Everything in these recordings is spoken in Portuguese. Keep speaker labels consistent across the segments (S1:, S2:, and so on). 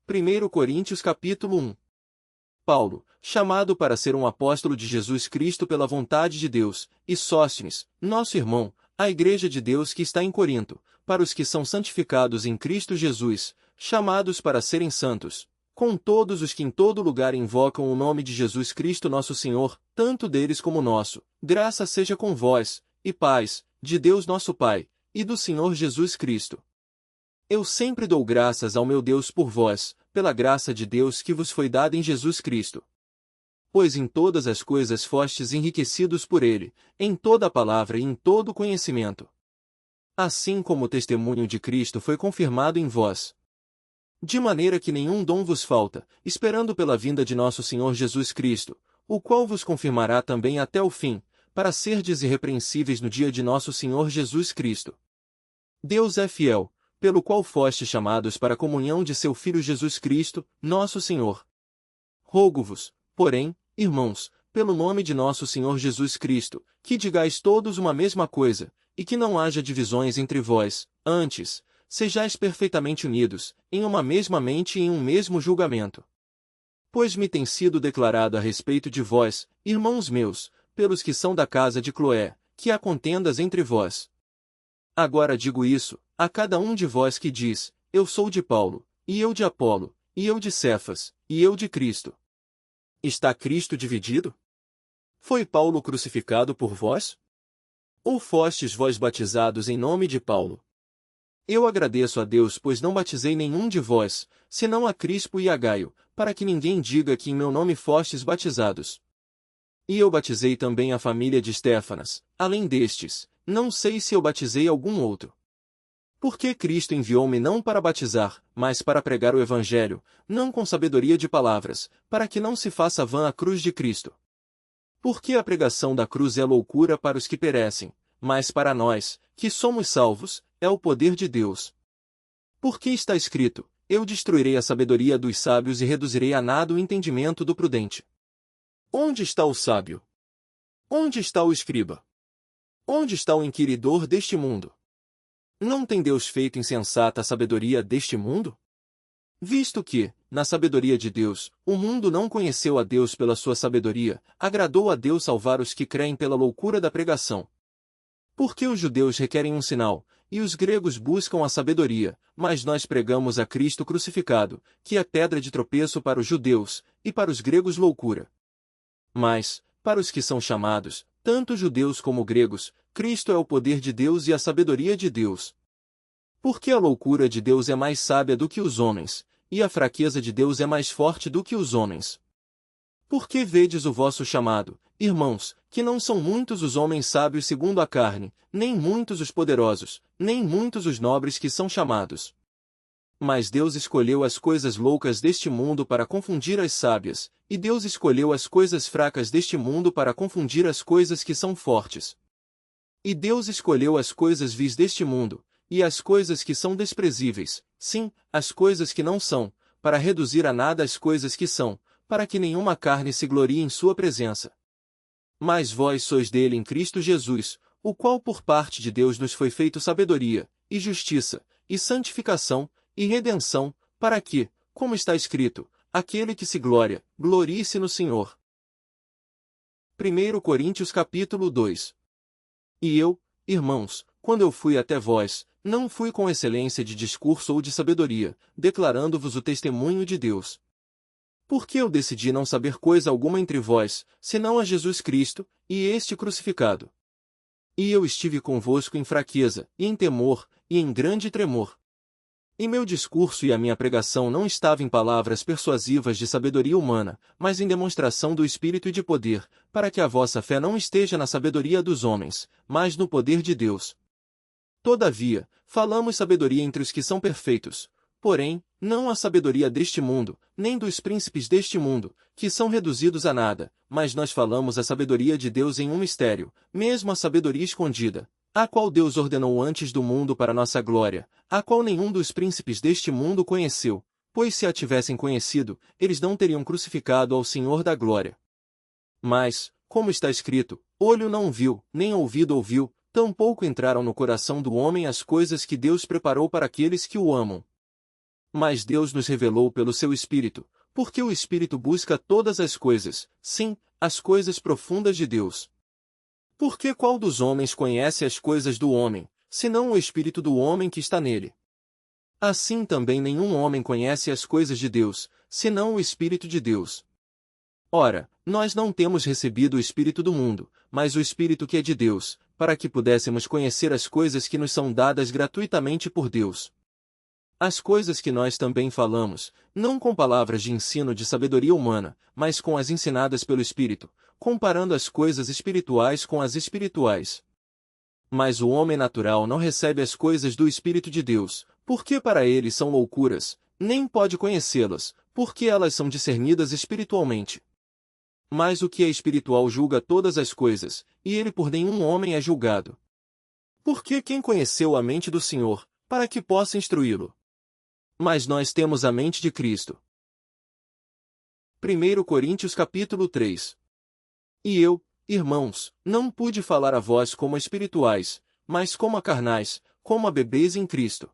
S1: 1 Coríntios capítulo 1. Paulo, chamado para ser um apóstolo de Jesus Cristo pela vontade de Deus, e Sóstenes, nosso irmão, a igreja de Deus que está em Corinto, para os que são santificados em Cristo Jesus, chamados para serem santos, com todos os que em todo lugar invocam o nome de Jesus Cristo nosso Senhor, tanto deles como nosso, graça seja com vós, e paz, de Deus nosso Pai, e do Senhor Jesus Cristo. Eu sempre dou graças ao meu Deus por vós, pela graça de Deus que vos foi dada em Jesus Cristo. Pois em todas as coisas fostes enriquecidos por ele, em toda a palavra e em todo o conhecimento. Assim como o testemunho de Cristo foi confirmado em vós. De maneira que nenhum dom vos falta, esperando pela vinda de nosso Senhor Jesus Cristo, o qual vos confirmará também até o fim, para serdes irrepreensíveis no dia de nosso Senhor Jesus Cristo. Deus é fiel, pelo qual fostes chamados para a comunhão de seu Filho Jesus Cristo, nosso Senhor. Rogo-vos, porém, irmãos, pelo nome de nosso Senhor Jesus Cristo, que digais todos uma mesma coisa, e que não haja divisões entre vós, antes, sejais perfeitamente unidos, em uma mesma mente e em um mesmo julgamento. Pois me tem sido declarado a respeito de vós, irmãos meus, pelos que são da casa de Cloé, que há contendas entre vós. Agora digo isso, a cada um de vós que diz, eu sou de Paulo, e eu de Apolo, e eu de Cefas, e eu de Cristo. Está Cristo dividido? Foi Paulo crucificado por vós? Ou fostes vós batizados em nome de Paulo? Eu agradeço a Deus pois não batizei nenhum de vós, senão a Crispo e a Gaio, para que ninguém diga que em meu nome fostes batizados. E eu batizei também a família de Estéfanas, além destes, não sei se eu batizei algum outro. Porque Cristo enviou-me não para batizar, mas para pregar o Evangelho, não com sabedoria de palavras, para que não se faça vã a cruz de Cristo. Porque a pregação da cruz é loucura para os que perecem, mas para nós, que somos salvos, é o poder de Deus. Porque está escrito, eu destruirei a sabedoria dos sábios e reduzirei a nada o entendimento do prudente. Onde está o sábio? Onde está o escriba? Onde está o inquiridor deste mundo? Não tem Deus feito insensata a sabedoria deste mundo? Visto que, na sabedoria de Deus, o mundo não conheceu a Deus pela sua sabedoria, agradou a Deus salvar os que creem pela loucura da pregação. Porque os judeus requerem um sinal, e os gregos buscam a sabedoria, mas nós pregamos a Cristo crucificado, que é pedra de tropeço para os judeus, e para os gregos loucura. Mas, para os que são chamados, tanto judeus como gregos, Cristo é o poder de Deus e a sabedoria de Deus. Porque a loucura de Deus é mais sábia do que os homens, e a fraqueza de Deus é mais forte do que os homens. Porque vedes o vosso chamado, irmãos, que não são muitos os homens sábios segundo a carne, nem muitos os poderosos, nem muitos os nobres que são chamados. Mas Deus escolheu as coisas loucas deste mundo para confundir as sábias, e Deus escolheu as coisas fracas deste mundo para confundir as coisas que são fortes. E Deus escolheu as coisas vis deste mundo, e as coisas que são desprezíveis, sim, as coisas que não são, para reduzir a nada as coisas que são, para que nenhuma carne se glorie em sua presença. Mas vós sois dele em Cristo Jesus, o qual por parte de Deus nos foi feito sabedoria, e justiça, e santificação, e redenção, para que, como está escrito, aquele que se gloria, glorie-se no Senhor. 1 Coríntios capítulo 2. E eu, irmãos, quando eu fui até vós, não fui com excelência de discurso ou de sabedoria, declarando-vos o testemunho de Deus. Porque eu decidi não saber coisa alguma entre vós, senão a Jesus Cristo, e este crucificado. E eu estive convosco em fraqueza, e em temor, e em grande tremor. E meu discurso e a minha pregação não estavam em palavras persuasivas de sabedoria humana, mas em demonstração do Espírito e de poder, para que a vossa fé não esteja na sabedoria dos homens, mas no poder de Deus. Todavia, falamos sabedoria entre os que são perfeitos, porém, não a sabedoria deste mundo, nem dos príncipes deste mundo, que são reduzidos a nada, mas nós falamos a sabedoria de Deus em um mistério, mesmo a sabedoria escondida, a qual Deus ordenou antes do mundo para nossa glória, a qual nenhum dos príncipes deste mundo conheceu, pois se a tivessem conhecido, eles não teriam crucificado ao Senhor da glória. Mas, como está escrito, olho não viu, nem ouvido ouviu, tampouco entraram no coração do homem as coisas que Deus preparou para aqueles que o amam. Mas Deus nos revelou pelo seu Espírito, porque o Espírito busca todas as coisas, sim, as coisas profundas de Deus. Porque qual dos homens conhece as coisas do homem, senão o Espírito do homem que está nele? Assim também nenhum homem conhece as coisas de Deus, senão o Espírito de Deus. Ora, nós não temos recebido o Espírito do mundo, mas o Espírito que é de Deus, para que pudéssemos conhecer as coisas que nos são dadas gratuitamente por Deus. As coisas que nós também falamos, não com palavras de ensino de sabedoria humana, mas com as ensinadas pelo Espírito, comparando as coisas espirituais com as espirituais. Mas o homem natural não recebe as coisas do Espírito de Deus, porque para ele são loucuras, nem pode conhecê-las, porque elas são discernidas espiritualmente. Mas o que é espiritual julga todas as coisas, e ele por nenhum homem é julgado. Porque quem conheceu a mente do Senhor, para que possa instruí-lo? Mas nós temos a mente de Cristo. 1 Coríntios capítulo 3. E eu, irmãos, não pude falar a vós como a espirituais, mas como a carnais, como a bebês em Cristo.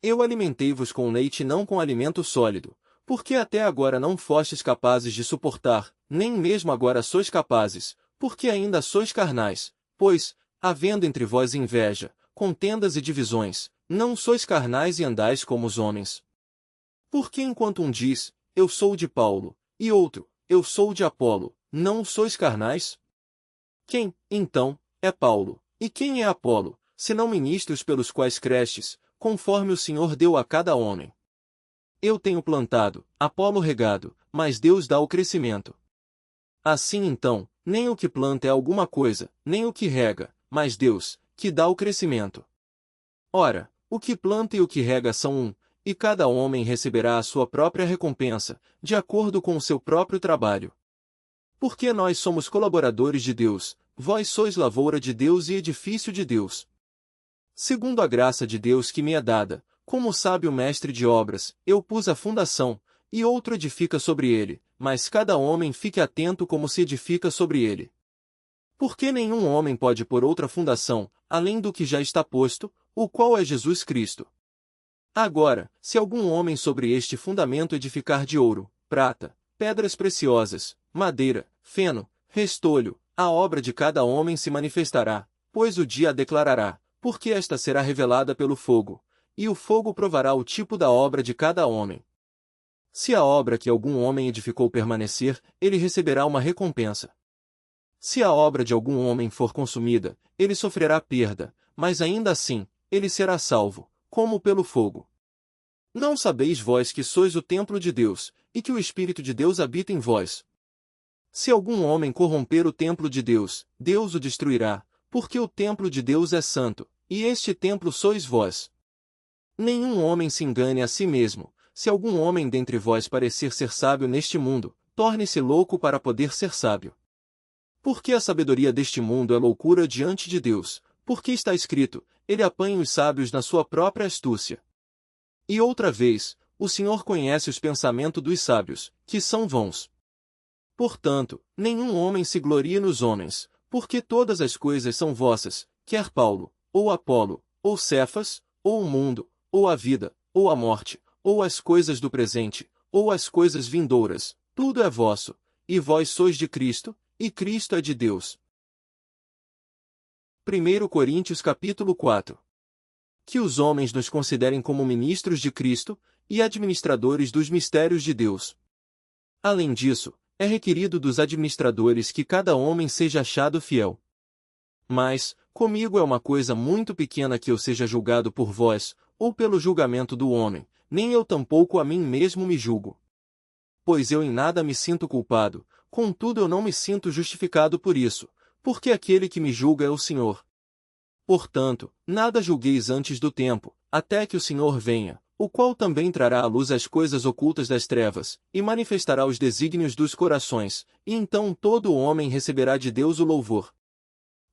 S1: Eu alimentei-vos com leite e não com alimento sólido, porque até agora não fostes capazes de suportar, nem mesmo agora sois capazes, porque ainda sois carnais, pois, havendo entre vós inveja, contendas e divisões, não sois carnais e andais como os homens. Porque enquanto um diz, eu sou de Paulo, e outro, eu sou de Apolo, não sois carnais? Quem, então, é Paulo, e quem é Apolo, senão ministros pelos quais crestes, conforme o Senhor deu a cada homem? Eu tenho plantado, Apolo regado, mas Deus dá o crescimento. Assim então, nem o que planta é alguma coisa, nem o que rega, mas Deus, que dá o crescimento. Ora, o que planta e o que rega são um, e cada homem receberá a sua própria recompensa, de acordo com o seu próprio trabalho. Porque nós somos colaboradores de Deus, vós sois lavoura de Deus e edifício de Deus. Segundo a graça de Deus que me é dada, como sábio mestre de obras, eu pus a fundação, e outro edifica sobre ele, mas cada homem fique atento como se edifica sobre ele. Porque nenhum homem pode pôr outra fundação, além do que já está posto, o qual é Jesus Cristo. Agora, se algum homem sobre este fundamento edificar de ouro, prata, pedras preciosas, madeira, feno, restolho, a obra de cada homem se manifestará, pois o dia a declarará, porque esta será revelada pelo fogo, e o fogo provará o tipo da obra de cada homem. Se a obra que algum homem edificou permanecer, ele receberá uma recompensa. Se a obra de algum homem for consumida, ele sofrerá perda, mas ainda assim, ele será salvo, como pelo fogo. Não sabeis vós que sois o templo de Deus, e que o Espírito de Deus habita em vós? Se algum homem corromper o templo de Deus, Deus o destruirá, porque o templo de Deus é santo, e este templo sois vós. Nenhum homem se engane a si mesmo. Se algum homem dentre vós parecer ser sábio neste mundo, torne-se louco para poder ser sábio. Porque a sabedoria deste mundo é loucura diante de Deus, porque está escrito, ele apanha os sábios na sua própria astúcia. E outra vez, o Senhor conhece os pensamentos dos sábios, que são vãos. Portanto, nenhum homem se glorie nos homens, porque todas as coisas são vossas, quer Paulo, ou Apolo, ou Cefas, ou o mundo, ou a vida, ou a morte, ou as coisas do presente, ou as coisas vindouras, tudo é vosso, e vós sois de Cristo, e Cristo é de Deus. 1 Coríntios capítulo 4. Que os homens nos considerem como ministros de Cristo, e administradores dos mistérios de Deus. Além disso, é requerido dos administradores que cada homem seja achado fiel. Mas, comigo é uma coisa muito pequena que eu seja julgado por vós, ou pelo julgamento do homem, nem eu tampouco a mim mesmo me julgo. Pois eu em nada me sinto culpado, contudo eu não me sinto justificado por isso, porque aquele que me julga é o Senhor. Portanto, nada julgueis antes do tempo, até que o Senhor venha, o qual também trará à luz as coisas ocultas das trevas, e manifestará os desígnios dos corações, e então todo o homem receberá de Deus o louvor.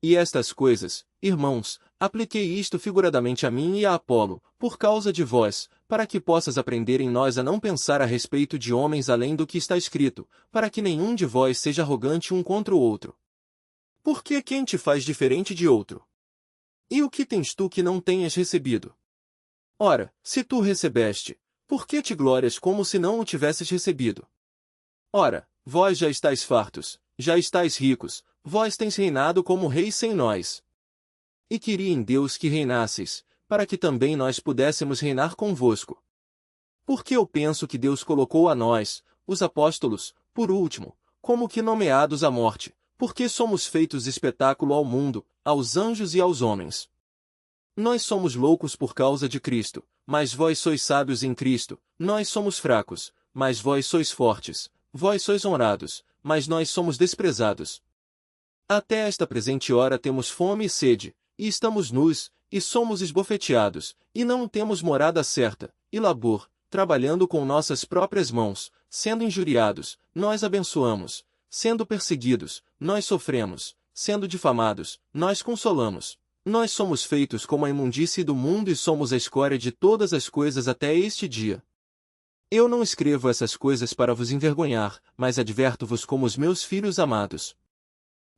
S1: E estas coisas, irmãos, apliquei isto figuradamente a mim e a Apolo, por causa de vós, para que possas aprender em nós a não pensar a respeito de homens além do que está escrito, para que nenhum de vós seja arrogante um contra o outro. Porque quem te faz diferente de outro? E o que tens tu que não tenhas recebido? Ora, se tu recebeste, Por que te glórias como se não o tivesses recebido? Ora, vós já estáis fartos, já estáis ricos, vós tens reinado como reis sem nós. E queria em Deus que reinasseis, para que também nós pudéssemos reinar convosco. Porque eu penso que Deus colocou a nós, os apóstolos, por último, como que nomeados à morte, porque somos feitos espetáculo ao mundo, aos anjos e aos homens. Nós somos loucos por causa de Cristo, mas vós sois sábios em Cristo, nós somos fracos, mas vós sois fortes, vós sois honrados, mas nós somos desprezados. Até esta presente hora temos fome e sede, e estamos nus, e somos esbofeteados, e não temos morada certa, e labor, trabalhando com nossas próprias mãos, sendo injuriados, nós abençoamos, sendo perseguidos, nós sofremos, sendo difamados, nós consolamos. Nós somos feitos como a imundície do mundo e somos a escória de todas as coisas até este dia. Eu não escrevo essas coisas para vos envergonhar, mas adverto-vos como os meus filhos amados.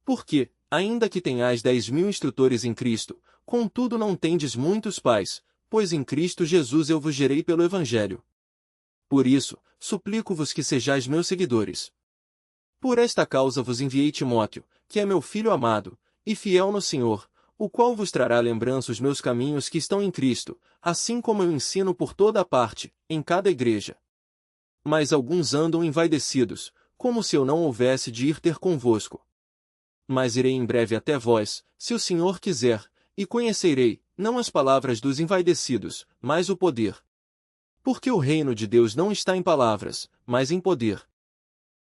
S1: Porque, ainda que tenhais 10.000 instrutores em Cristo, contudo não tendes muitos pais, pois em Cristo Jesus eu vos gerei pelo Evangelho. Por isso, suplico-vos que sejais meus seguidores. Por esta causa vos enviei Timóteo, que é meu filho amado, e fiel no Senhor, o qual vos trará lembrança os meus caminhos que estão em Cristo, assim como eu ensino por toda a parte, em cada igreja. Mas alguns andam envaidecidos, como se eu não houvesse de ir ter convosco. Mas irei em breve até vós, se o Senhor quiser, e conhecerei, não as palavras dos envaidecidos, mas o poder. Porque o reino de Deus não está em palavras, mas em poder.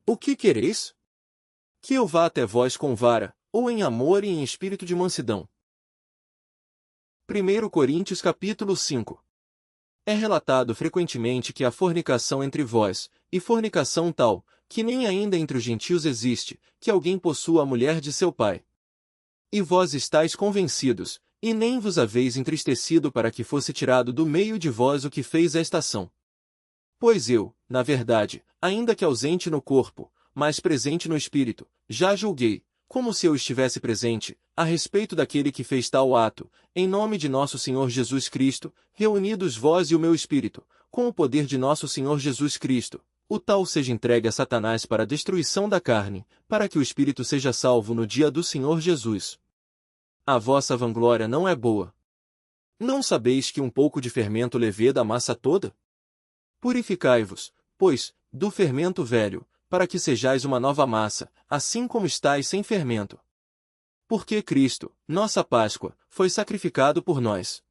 S1: O que quereis? Que eu vá até vós com vara, ou em amor e em espírito de mansidão. 1 Coríntios capítulo 5. É relatado frequentemente que há fornicação entre vós, e fornicação tal, que nem ainda entre os gentios existe, que alguém possua a mulher de seu pai. E vós estáis convencidos, e nem vos haveis entristecido para que fosse tirado do meio de vós o que fez esta ação. Pois eu, na verdade, ainda que ausente no corpo, mas presente no espírito, já julguei, como se eu estivesse presente, a respeito daquele que fez tal ato, em nome de nosso Senhor Jesus Cristo, reunidos vós e o meu espírito, com o poder de nosso Senhor Jesus Cristo, o tal seja entregue a Satanás para a destruição da carne, para que o espírito seja salvo no dia do Senhor Jesus. A vossa vanglória não é boa. Não sabeis que um pouco de fermento leveda a massa toda? Purificai-vos, pois, do fermento velho, para que sejais uma nova massa, assim como estáis sem fermento. Porque Cristo, nossa Páscoa, foi sacrificado por nós.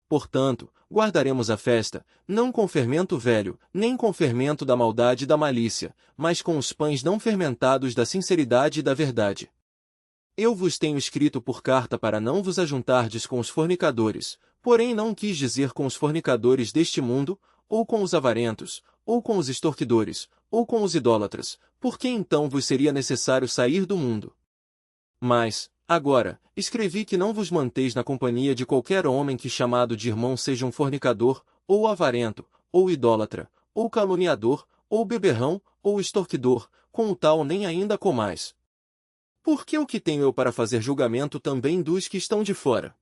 S1: Portanto, guardaremos a festa, não com fermento velho, nem com fermento da maldade e da malícia, mas com os pães não fermentados da sinceridade e da verdade. Eu vos tenho escrito por carta para não vos ajuntardes com os fornicadores, porém não quis dizer com os fornicadores deste mundo, ou com os avarentos, ou com os extorquidores, ou com os idólatras, porque então vos seria necessário sair do mundo. Mas, agora, escrevi que não vos manteis na companhia de qualquer homem que chamado de irmão seja um fornicador, ou avarento, ou idólatra, ou caluniador, ou beberrão, ou extorquidor, com o tal nem ainda comais. Porque o que tenho eu para fazer julgamento também dos que estão de fora?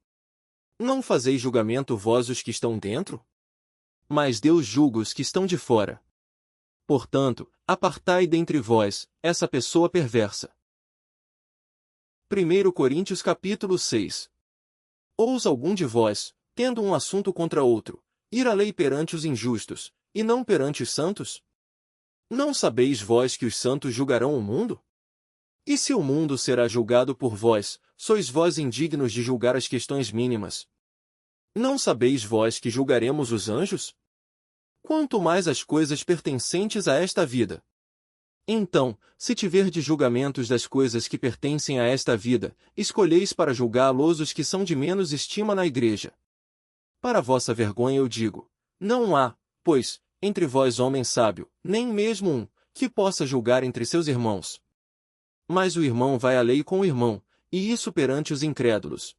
S1: Não fazeis julgamento vós os que estão dentro? Mas Deus julga os que estão de fora. Portanto, apartai dentre vós essa pessoa perversa. 1 Coríntios capítulo 6. Ousa algum de vós, tendo um assunto contra outro, ir à lei perante os injustos, e não perante os santos? Não sabeis vós que os santos julgarão o mundo? E se o mundo será julgado por vós, sois vós indignos de julgar as questões mínimas? Não sabeis vós que julgaremos os anjos? Quanto mais as coisas pertencentes a esta vida. Então, se tiverdes julgamentos das coisas que pertencem a esta vida, escolheis para julgá-los os que são de menos estima na igreja. Para vossa vergonha eu digo, não há, pois, entre vós homem sábio, nem mesmo um, que possa julgar entre seus irmãos. Mas o irmão vai à lei com o irmão, e isso perante os incrédulos.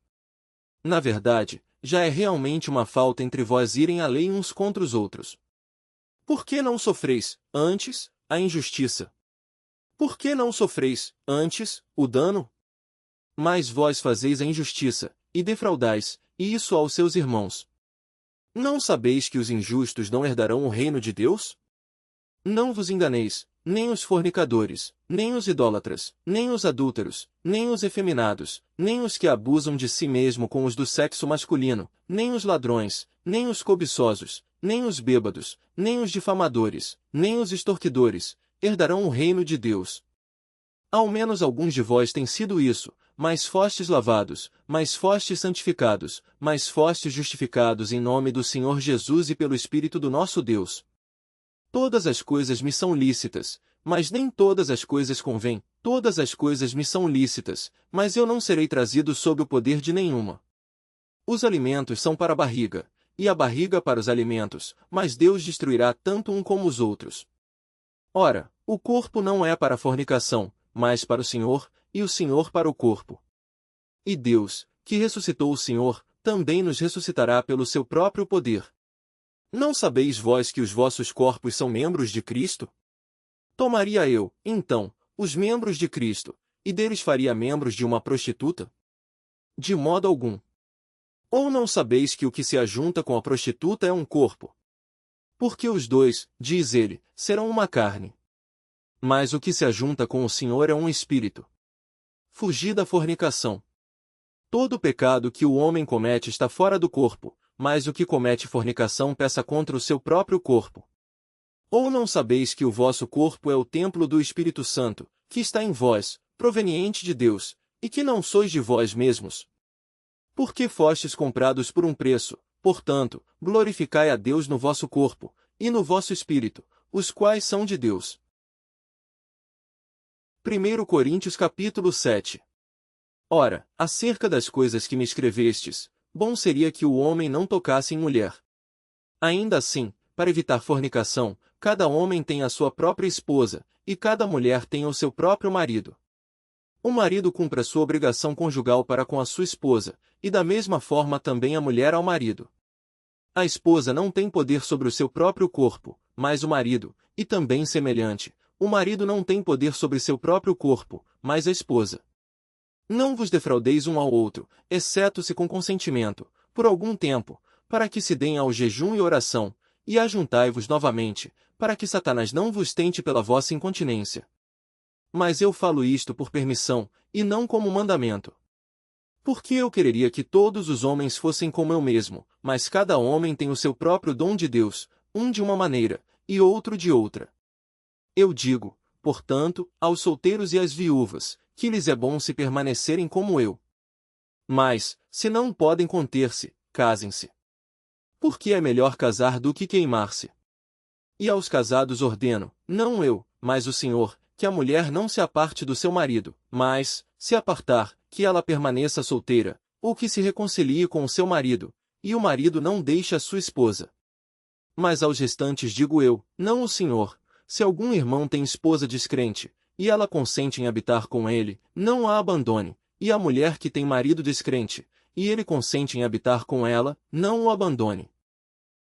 S1: Na verdade, já é realmente uma falta entre vós irem à lei uns contra os outros. Por que não sofreis, antes, a injustiça? Por que não sofreis, antes, o dano? Mas vós fazeis a injustiça, e defraudais, e isso aos seus irmãos. Não sabeis que os injustos não herdarão o reino de Deus? Não vos enganeis, nem os fornicadores, nem os idólatras, nem os adúlteros, nem os efeminados, nem os que abusam de si mesmo com os do sexo masculino, nem os ladrões, nem os cobiçosos, nem os bêbados, nem os difamadores, nem os extorquidores, herdarão o reino de Deus. Ao menos alguns de vós têm sido isso, mas fostes lavados, mas fostes santificados, mas fostes justificados em nome do Senhor Jesus e pelo Espírito do nosso Deus. Todas as coisas me são lícitas, mas nem todas as coisas convêm. Todas as coisas me são lícitas, mas eu não serei trazido sob o poder de nenhuma. Os alimentos são para a barriga, e a barriga para os alimentos, mas Deus destruirá tanto um como os outros. Ora, o corpo não é para a fornicação, mas para o Senhor, e o Senhor para o corpo. E Deus, que ressuscitou o Senhor, também nos ressuscitará pelo seu próprio poder. Não sabeis vós que os vossos corpos são membros de Cristo? Tomaria eu, então, os membros de Cristo, e deles faria membros de uma prostituta? De modo algum. Ou não sabeis que o que se ajunta com a prostituta é um corpo? Porque os dois, diz ele, serão uma carne. Mas o que se ajunta com o Senhor é um espírito. Fugi da fornicação. Todo pecado que o homem comete está fora do corpo, mas o que comete fornicação peca contra o seu próprio corpo. Ou não sabeis que o vosso corpo é o templo do Espírito Santo, que está em vós, proveniente de Deus, e que não sois de vós mesmos? Porque fostes comprados por um preço, portanto, glorificai a Deus no vosso corpo, e no vosso espírito, os quais são de Deus. 1 Coríntios capítulo 7. Ora, acerca das coisas que me escrevestes, bom seria que o homem não tocasse em mulher. Ainda assim, para evitar fornicação, cada homem tem a sua própria esposa, e cada mulher tem o seu próprio marido. O marido cumpre a sua obrigação conjugal para com a sua esposa, e da mesma forma também a mulher ao marido. A esposa não tem poder sobre o seu próprio corpo, mas o marido, e também semelhante, o marido não tem poder sobre seu próprio corpo, mas a esposa. Não vos defraudeis um ao outro, exceto se com consentimento, por algum tempo, para que se deem ao jejum e oração, e ajuntai-vos novamente, para que Satanás não vos tente pela vossa incontinência. Mas eu falo isto por permissão, e não como mandamento. Porque eu quereria que todos os homens fossem como eu mesmo, mas cada homem tem o seu próprio dom de Deus, um de uma maneira, e outro de outra. Eu digo, portanto, aos solteiros e às viúvas, que lhes é bom se permanecerem como eu. Mas, se não podem conter-se, casem-se. Porque é melhor casar do que queimar-se. E aos casados ordeno, não eu, mas o Senhor, que a mulher não se aparte do seu marido, mas, se apartar, que ela permaneça solteira, ou que se reconcilie com o seu marido, e o marido não deixe a sua esposa. Mas aos restantes digo eu, não o Senhor, se algum irmão tem esposa descrente, e ela consente em habitar com ele, não a abandone, e a mulher que tem marido descrente, e ele consente em habitar com ela, não o abandone.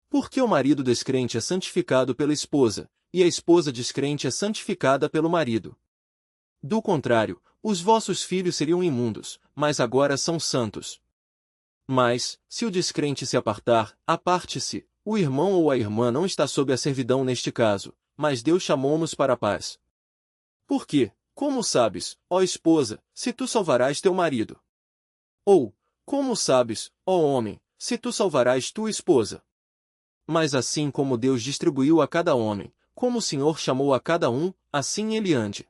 S1: Porque o marido descrente é santificado pela esposa, e a esposa descrente é santificada pelo marido. Do contrário, os vossos filhos seriam imundos, mas agora são santos. Mas, se o descrente se apartar, aparte-se, o irmão ou a irmã não está sob a servidão neste caso, mas Deus chamou-nos para a paz. Porque, como sabes, ó esposa, se tu salvarás teu marido? Ou, como sabes, ó homem, se tu salvarás tua esposa? Mas assim como Deus distribuiu a cada homem, como o Senhor chamou a cada um, assim ele ande.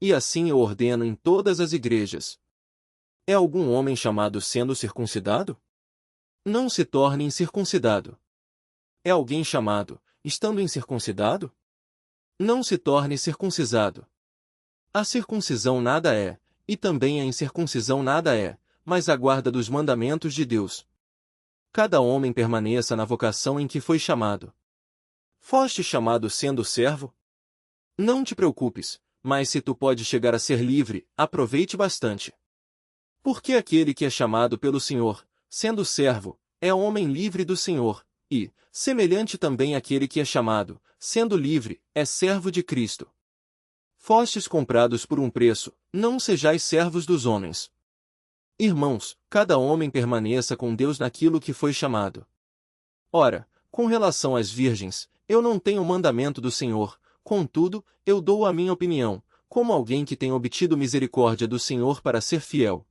S1: E assim eu ordeno em todas as igrejas. É algum homem chamado sendo circuncidado? Não se torne incircuncidado. É alguém chamado, estando incircuncidado? Não se torne circuncisado. A circuncisão nada é, e também a incircuncisão nada é, mas a guarda dos mandamentos de Deus. Cada homem permaneça na vocação em que foi chamado. Foste chamado sendo servo? Não te preocupes, mas se tu pode chegar a ser livre, aproveite bastante. Porque aquele que é chamado pelo Senhor, sendo servo, é homem livre do Senhor, e, semelhante também àquele que é chamado, sendo livre, é servo de Cristo. Fostes comprados por um preço, não sejais servos dos homens. Irmãos, cada homem permaneça com Deus naquilo que foi chamado. Ora, com relação às virgens, eu não tenho mandamento do Senhor, contudo, eu dou a minha opinião, como alguém que tem obtido misericórdia do Senhor para ser fiel.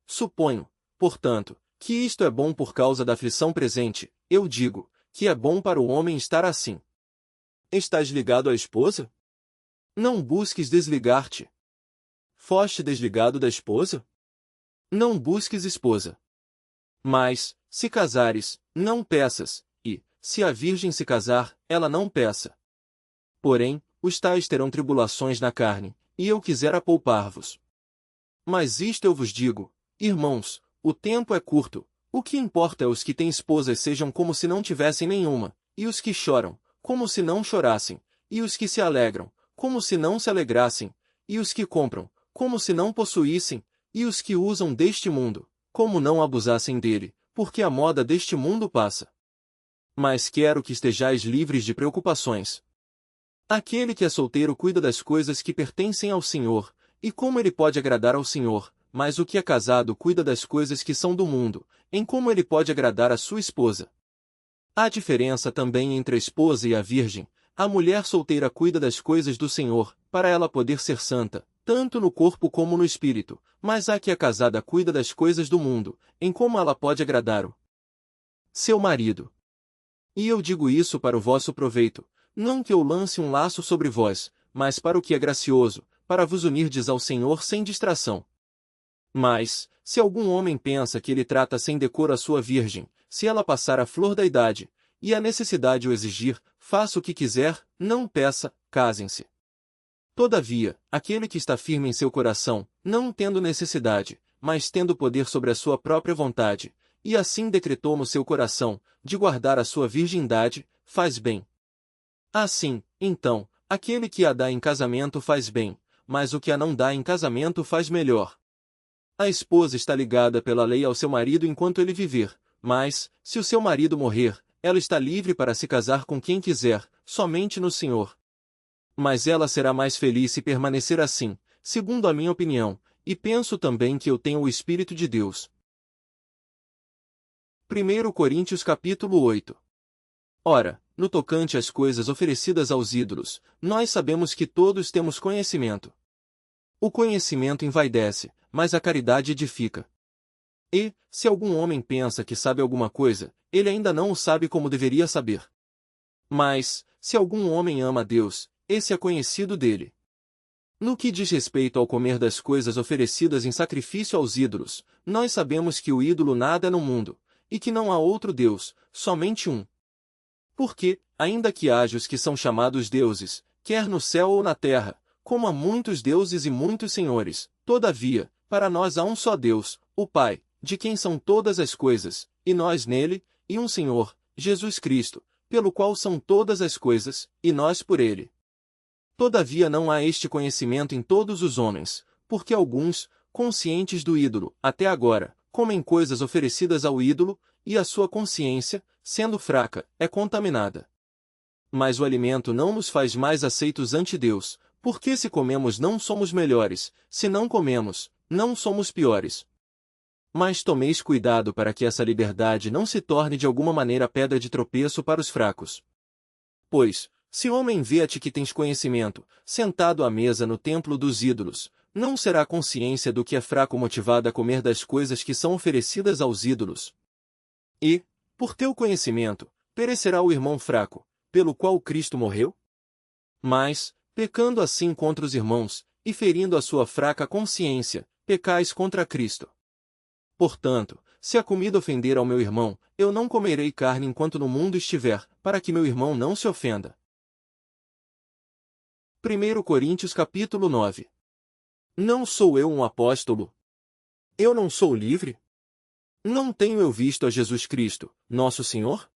S1: Suponho, portanto, que isto é bom por causa da aflição presente, eu digo, que é bom para o homem estar assim. Estás ligado à esposa? Não busques desligar-te. Foste desligado da esposa? Não busques esposa. Mas, se casares, não peças, e, se a virgem se casar, ela não peça. Porém, os tais terão tribulações na carne, e eu quisera poupar-vos. Mas isto eu vos digo, irmãos, o tempo é curto, o que importa é os que têm esposas sejam como se não tivessem nenhuma, e os que choram, como se não chorassem, e os que se alegram, como se não se alegrassem, e os que compram, como se não possuíssem, e os que usam deste mundo, como não abusassem dele, porque a moda deste mundo passa. Mas quero que estejais livres de preocupações. Aquele que é solteiro cuida das coisas que pertencem ao Senhor, e como ele pode agradar ao Senhor, mas o que é casado cuida das coisas que são do mundo, em como ele pode agradar a sua esposa. Há diferença também entre a esposa e a virgem. A mulher solteira cuida das coisas do Senhor, para ela poder ser santa, tanto no corpo como no espírito, mas a que é casada cuida das coisas do mundo, em como ela pode agradar o seu marido. E eu digo isso para o vosso proveito, não que eu lance um laço sobre vós, mas para o que é gracioso, para vos unirdes ao Senhor sem distração. Mas, se algum homem pensa que ele trata sem decoro a sua virgem, se ela passar a flor da idade, e a necessidade o exigir, faça o que quiser, não peça, casem-se. Todavia, aquele que está firme em seu coração, não tendo necessidade, mas tendo poder sobre a sua própria vontade, e assim decretou no seu coração, de guardar a sua virgindade, faz bem. Assim, então, aquele que a dá em casamento faz bem, mas o que a não dá em casamento faz melhor. A esposa está ligada pela lei ao seu marido enquanto ele viver, mas, se o seu marido morrer, ela está livre para se casar com quem quiser, somente no Senhor. Mas ela será mais feliz se permanecer assim, segundo a minha opinião, e penso também que eu tenho o Espírito de Deus. 1 Coríntios capítulo 8. Ora, no tocante às coisas oferecidas aos ídolos, nós sabemos que todos temos conhecimento. O conhecimento envaidece, mas a caridade edifica. E, se algum homem pensa que sabe alguma coisa, ele ainda não o sabe como deveria saber. Mas, se algum homem ama a Deus, esse é conhecido dele. No que diz respeito ao comer das coisas oferecidas em sacrifício aos ídolos, nós sabemos que o ídolo nada é no mundo, e que não há outro Deus, somente um. Porque, ainda que haja os que são chamados deuses, quer no céu ou na terra, como há muitos deuses e muitos senhores, todavia, para nós há um só Deus, o Pai, de quem são todas as coisas, e nós nele, e um Senhor, Jesus Cristo, pelo qual são todas as coisas, e nós por ele. Todavia não há este conhecimento em todos os homens, porque alguns, conscientes do ídolo, até agora, comem coisas oferecidas ao ídolo, e a sua consciência, sendo fraca, é contaminada. Mas o alimento não nos faz mais aceitos ante Deus, porque se comemos não somos melhores, se não comemos, não somos piores. Mas tomeis cuidado para que essa liberdade não se torne de alguma maneira pedra de tropeço para os fracos. Pois, se homem vê a ti que tens conhecimento, sentado à mesa no templo dos ídolos, não será a consciência do que é fraco motivada a comer das coisas que são oferecidas aos ídolos. E, por teu conhecimento, perecerá o irmão fraco, pelo qual Cristo morreu? Mas, pecando assim contra os irmãos, e ferindo a sua fraca consciência, pecais contra Cristo. Portanto, se a comida ofender ao meu irmão, eu não comerei carne enquanto no mundo estiver, para que meu irmão não se ofenda. 1 Coríntios capítulo 9. Não sou eu um apóstolo? Eu não sou livre? Não tenho eu visto a Jesus Cristo, nosso Senhor?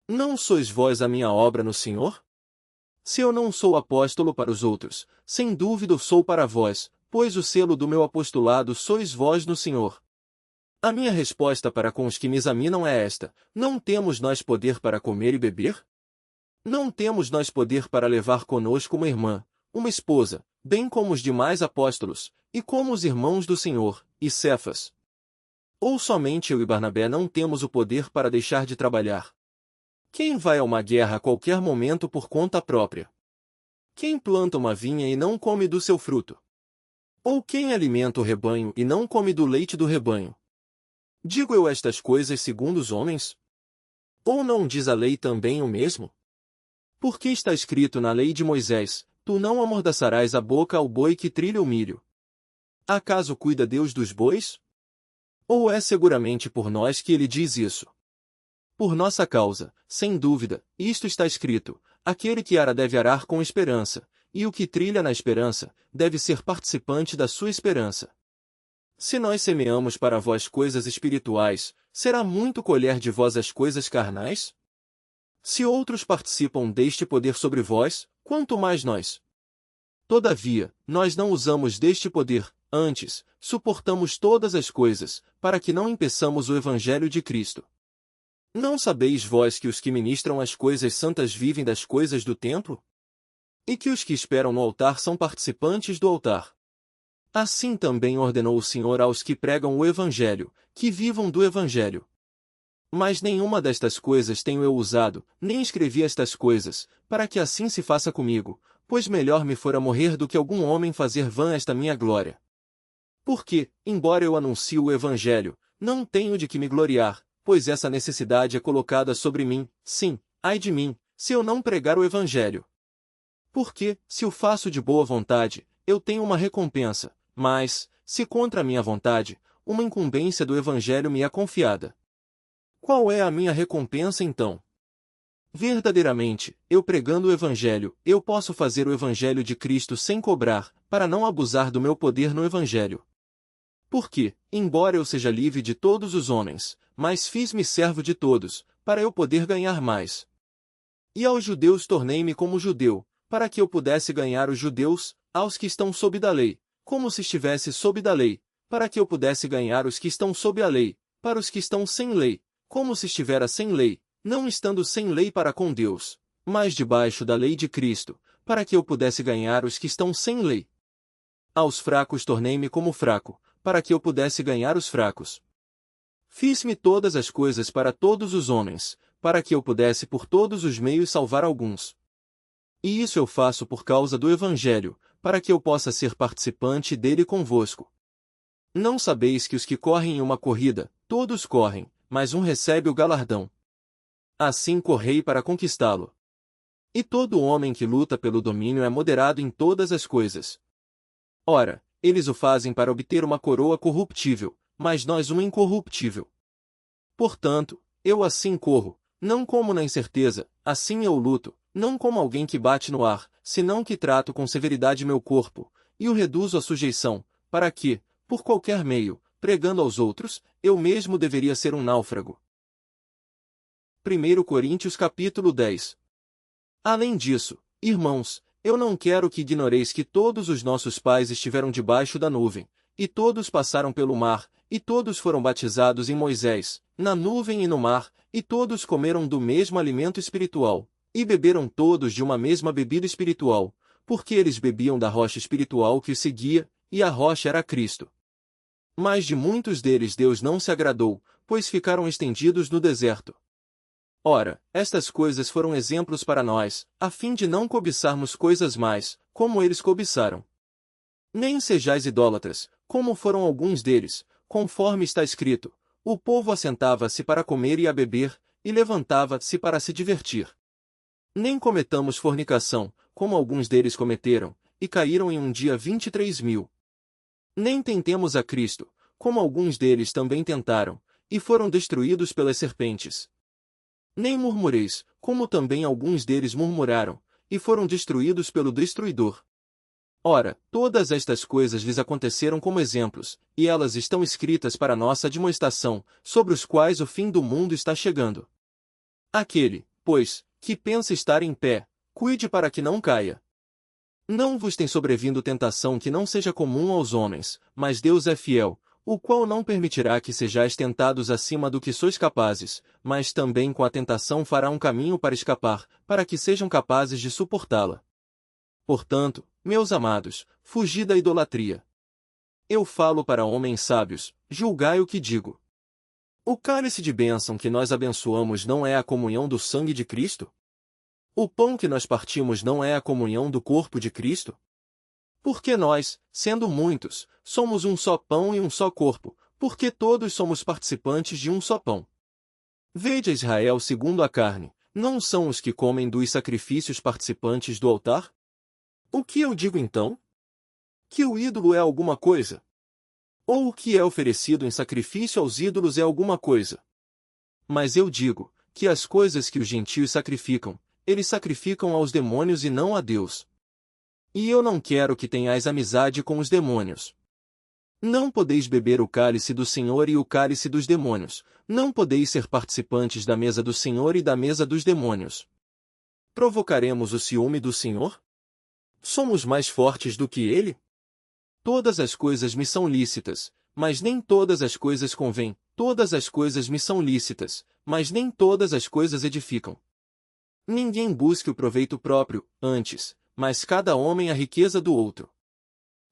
S1: Não sois vós a minha obra no Senhor? Se eu não sou apóstolo para os outros, sem dúvida sou para vós, pois o selo do meu apostolado sois vós no Senhor. A minha resposta para com os que me examinam é esta: não temos nós poder para comer e beber? Não temos nós poder para levar conosco uma irmã, uma esposa, bem como os demais apóstolos, e como os irmãos do Senhor, e Cefas? Ou somente eu e Barnabé não temos o poder para deixar de trabalhar? Quem vai a uma guerra a qualquer momento por conta própria? Quem planta uma vinha e não come do seu fruto? Ou quem alimenta o rebanho e não come do leite do rebanho? Digo eu estas coisas segundo os homens? Ou não diz a lei também o mesmo? Porque está escrito na lei de Moisés: tu não amordaçarás a boca ao boi que trilha o milho. Acaso cuida Deus dos bois? Ou é seguramente por nós que ele diz isso? Por nossa causa, sem dúvida, isto está escrito: aquele que ara deve arar com esperança, e o que trilha na esperança, deve ser participante da sua esperança. Se nós semeamos para vós coisas espirituais, será muito colher de vós as coisas carnais? Se outros participam deste poder sobre vós, quanto mais nós. Todavia, nós não usamos deste poder, antes, suportamos todas as coisas, para que não impeçamos o evangelho de Cristo. Não sabeis vós que os que ministram as coisas santas vivem das coisas do templo? E que os que esperam no altar são participantes do altar? Assim também ordenou o Senhor aos que pregam o evangelho, que vivam do evangelho. Mas nenhuma destas coisas tenho eu usado, nem escrevi estas coisas, para que assim se faça comigo, pois melhor me fora morrer do que algum homem fazer vã esta minha glória. Porque, embora eu anuncie o evangelho, não tenho de que me gloriar, pois essa necessidade é colocada sobre mim, sim, ai de mim, se eu não pregar o evangelho. Porque, se o faço de boa vontade, eu tenho uma recompensa, mas, se contra a minha vontade, uma incumbência do evangelho me é confiada. Qual é a minha recompensa então? Verdadeiramente, eu pregando o evangelho, eu posso fazer o evangelho de Cristo sem cobrar, para não abusar do meu poder no evangelho. Porque, embora eu seja livre de todos os homens, mas fiz-me servo de todos, para eu poder ganhar mais. E aos judeus tornei-me como judeu, para que eu pudesse ganhar os judeus, aos que estão sob da lei, como se estivesse sob da lei, para que eu pudesse ganhar os que estão sob a lei, para os que estão sem lei, como se estivera sem lei, não estando sem lei para com Deus, mas debaixo da lei de Cristo, para que eu pudesse ganhar os que estão sem lei. Aos fracos tornei-me como fraco, para que eu pudesse ganhar os fracos. Fiz-me todas as coisas para todos os homens, para que eu pudesse por todos os meios salvar alguns. E isso eu faço por causa do Evangelho, para que eu possa ser participante dele convosco. Não sabeis que os que correm em uma corrida, todos correm, mas um recebe o galardão. Assim correi para conquistá-lo. E todo homem que luta pelo domínio é moderado em todas as coisas. Ora, eles o fazem para obter uma coroa corruptível, mas nós uma incorruptível. Portanto, eu assim corro, não como na incerteza, assim eu luto, não como alguém que bate no ar, senão que trato com severidade meu corpo, e o reduzo à sujeição, para que, por qualquer meio, pregando aos outros, eu mesmo deveria ser um náufrago. 1 Coríntios capítulo 10. Além disso, irmãos, eu não quero que ignoreis que todos os nossos pais estiveram debaixo da nuvem, e todos passaram pelo mar, e todos foram batizados em Moisés, na nuvem e no mar, e todos comeram do mesmo alimento espiritual, e beberam todos de uma mesma bebida espiritual, porque eles bebiam da rocha espiritual que os seguia, e a rocha era Cristo. Mas de muitos deles Deus não se agradou, pois ficaram estendidos no deserto. Ora, estas coisas foram exemplos para nós, a fim de não cobiçarmos coisas mais, como eles cobiçaram. Nem sejais idólatras, como foram alguns deles, conforme está escrito: o povo assentava-se para comer e a beber, e levantava-se para se divertir. Nem cometamos fornicação, como alguns deles cometeram, e caíram em um dia 23.000. Nem tentemos a Cristo, como alguns deles também tentaram, e foram destruídos pelas serpentes. Nem murmureis, como também alguns deles murmuraram, e foram destruídos pelo destruidor. Ora, todas estas coisas lhes aconteceram como exemplos, e elas estão escritas para nossa admoestação, sobre os quais o fim do mundo está chegando. Aquele, pois, que pensa estar em pé, cuide para que não caia. Não vos tem sobrevindo tentação que não seja comum aos homens, mas Deus é fiel, o qual não permitirá que sejais tentados acima do que sois capazes, mas também com a tentação fará um caminho para escapar, para que sejam capazes de suportá-la. Portanto, meus amados, fugi da idolatria. Eu falo para homens sábios, julgai o que digo. O cálice de bênção que nós abençoamos não é a comunhão do sangue de Cristo? O pão que nós partimos não é a comunhão do corpo de Cristo? Porque nós, sendo muitos, somos um só pão e um só corpo, porque todos somos participantes de um só pão. Vede Israel segundo a carne, não são os que comem dos sacrifícios participantes do altar? O que eu digo então? Que o ídolo é alguma coisa? Ou o que é oferecido em sacrifício aos ídolos é alguma coisa? Mas eu digo, que as coisas que os gentios sacrificam, eles sacrificam aos demônios e não a Deus. E eu não quero que tenhais amizade com os demônios. Não podeis beber o cálice do Senhor e o cálice dos demônios, não podeis ser participantes da mesa do Senhor e da mesa dos demônios. Provocaremos o ciúme do Senhor? Somos mais fortes do que ele? Todas as coisas me são lícitas, mas nem todas as coisas convêm, todas as coisas me são lícitas, mas nem todas as coisas edificam. Ninguém busque o proveito próprio, antes, mas cada homem a riqueza do outro.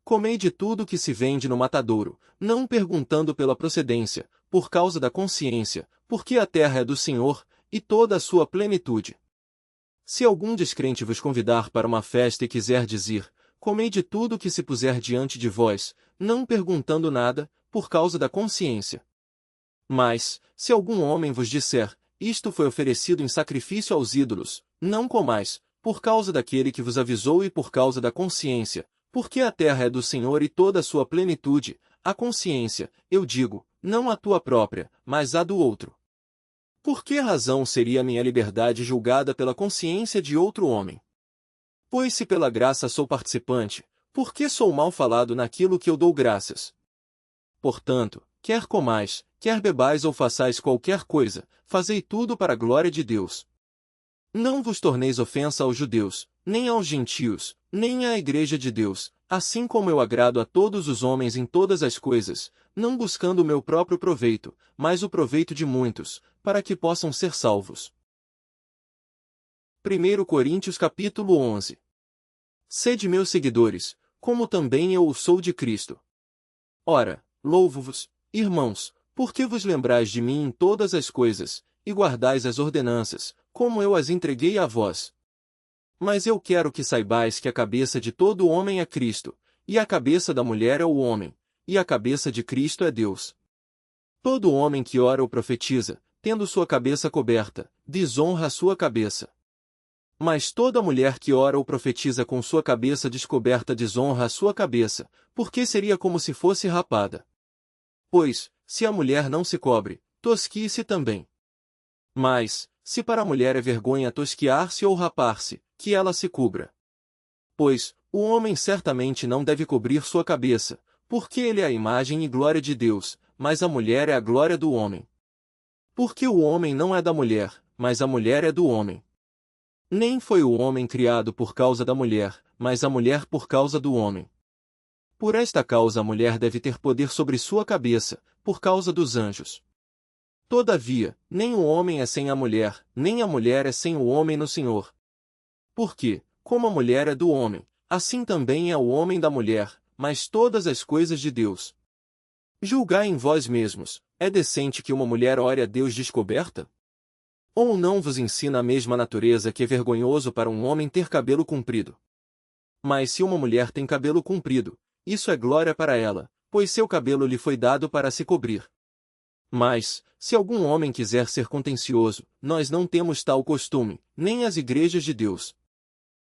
S1: Comei de tudo que se vende no matadouro, não perguntando pela procedência, por causa da consciência, porque a terra é do Senhor, e toda a sua plenitude. Se algum descrente vos convidar para uma festa e quiser dizer, comei de tudo que se puser diante de vós, não perguntando nada, por causa da consciência. Mas, se algum homem vos disser, isto foi oferecido em sacrifício aos ídolos, não comais, por causa daquele que vos avisou e por causa da consciência, porque a terra é do Senhor e toda a sua plenitude, a consciência, eu digo, não a tua própria, mas a do outro. Por que razão seria minha liberdade julgada pela consciência de outro homem? Pois se pela graça sou participante, por que sou mal falado naquilo que eu dou graças? Portanto, quer comais, quer bebais ou façais qualquer coisa, fazei tudo para a glória de Deus. Não vos torneis ofensa aos judeus, nem aos gentios, nem à igreja de Deus, assim como eu agrado a todos os homens em todas as coisas, não buscando o meu próprio proveito, mas o proveito de muitos, para que possam ser salvos. 1 Coríntios capítulo 11. Sede meus seguidores, como também eu o sou de Cristo. Ora, louvo-vos, irmãos, porque vos lembrais de mim em todas as coisas, e guardais as ordenanças, como eu as entreguei a vós. Mas eu quero que saibais que a cabeça de todo homem é Cristo, e a cabeça da mulher é o homem, e a cabeça de Cristo é Deus. Todo homem que ora ou profetiza, tendo sua cabeça coberta, desonra a sua cabeça. Mas toda mulher que ora ou profetiza com sua cabeça descoberta desonra a sua cabeça, porque seria como se fosse rapada. Pois, se a mulher não se cobre, tosquie-se também. Mas, se para a mulher é vergonha tosquiar-se ou rapar-se, que ela se cubra. Pois, o homem certamente não deve cobrir sua cabeça, porque ele é a imagem e glória de Deus, mas a mulher é a glória do homem. Porque o homem não é da mulher, mas a mulher é do homem. Nem foi o homem criado por causa da mulher, mas a mulher por causa do homem. Por esta causa a mulher deve ter poder sobre sua cabeça, por causa dos anjos. Todavia, nem o homem é sem a mulher, nem a mulher é sem o homem no Senhor. Porque, como a mulher é do homem, assim também é o homem da mulher, mas todas as coisas de Deus. Julgai em vós mesmos, é decente que uma mulher ore a Deus descoberta? Ou não vos ensina a mesma natureza que é vergonhoso para um homem ter cabelo comprido? Mas se uma mulher tem cabelo comprido, isso é glória para ela, pois seu cabelo lhe foi dado para se cobrir. Mas, se algum homem quiser ser contencioso, nós não temos tal costume, nem as igrejas de Deus.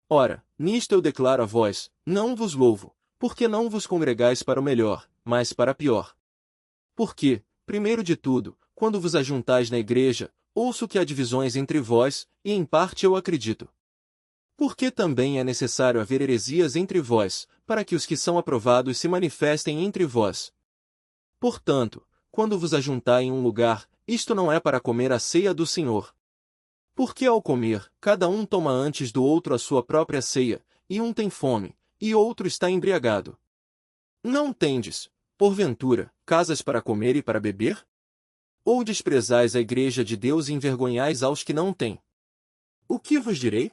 S1: Ora, nisto eu declaro a vós, não vos louvo, porque não vos congregais para o melhor, mas para pior. Porque, primeiro de tudo, quando vos ajuntais na igreja, ouço que há divisões entre vós, e em parte eu acredito. Porque também é necessário haver heresias entre vós, para que os que são aprovados se manifestem entre vós. Portanto, quando vos ajuntai em um lugar, isto não é para comer a ceia do Senhor. Porque ao comer, cada um toma antes do outro a sua própria ceia, e um tem fome, e outro está embriagado. Não tendes, porventura, casas para comer e para beber? Ou desprezais a igreja de Deus e envergonhais aos que não têm? O que vos direi?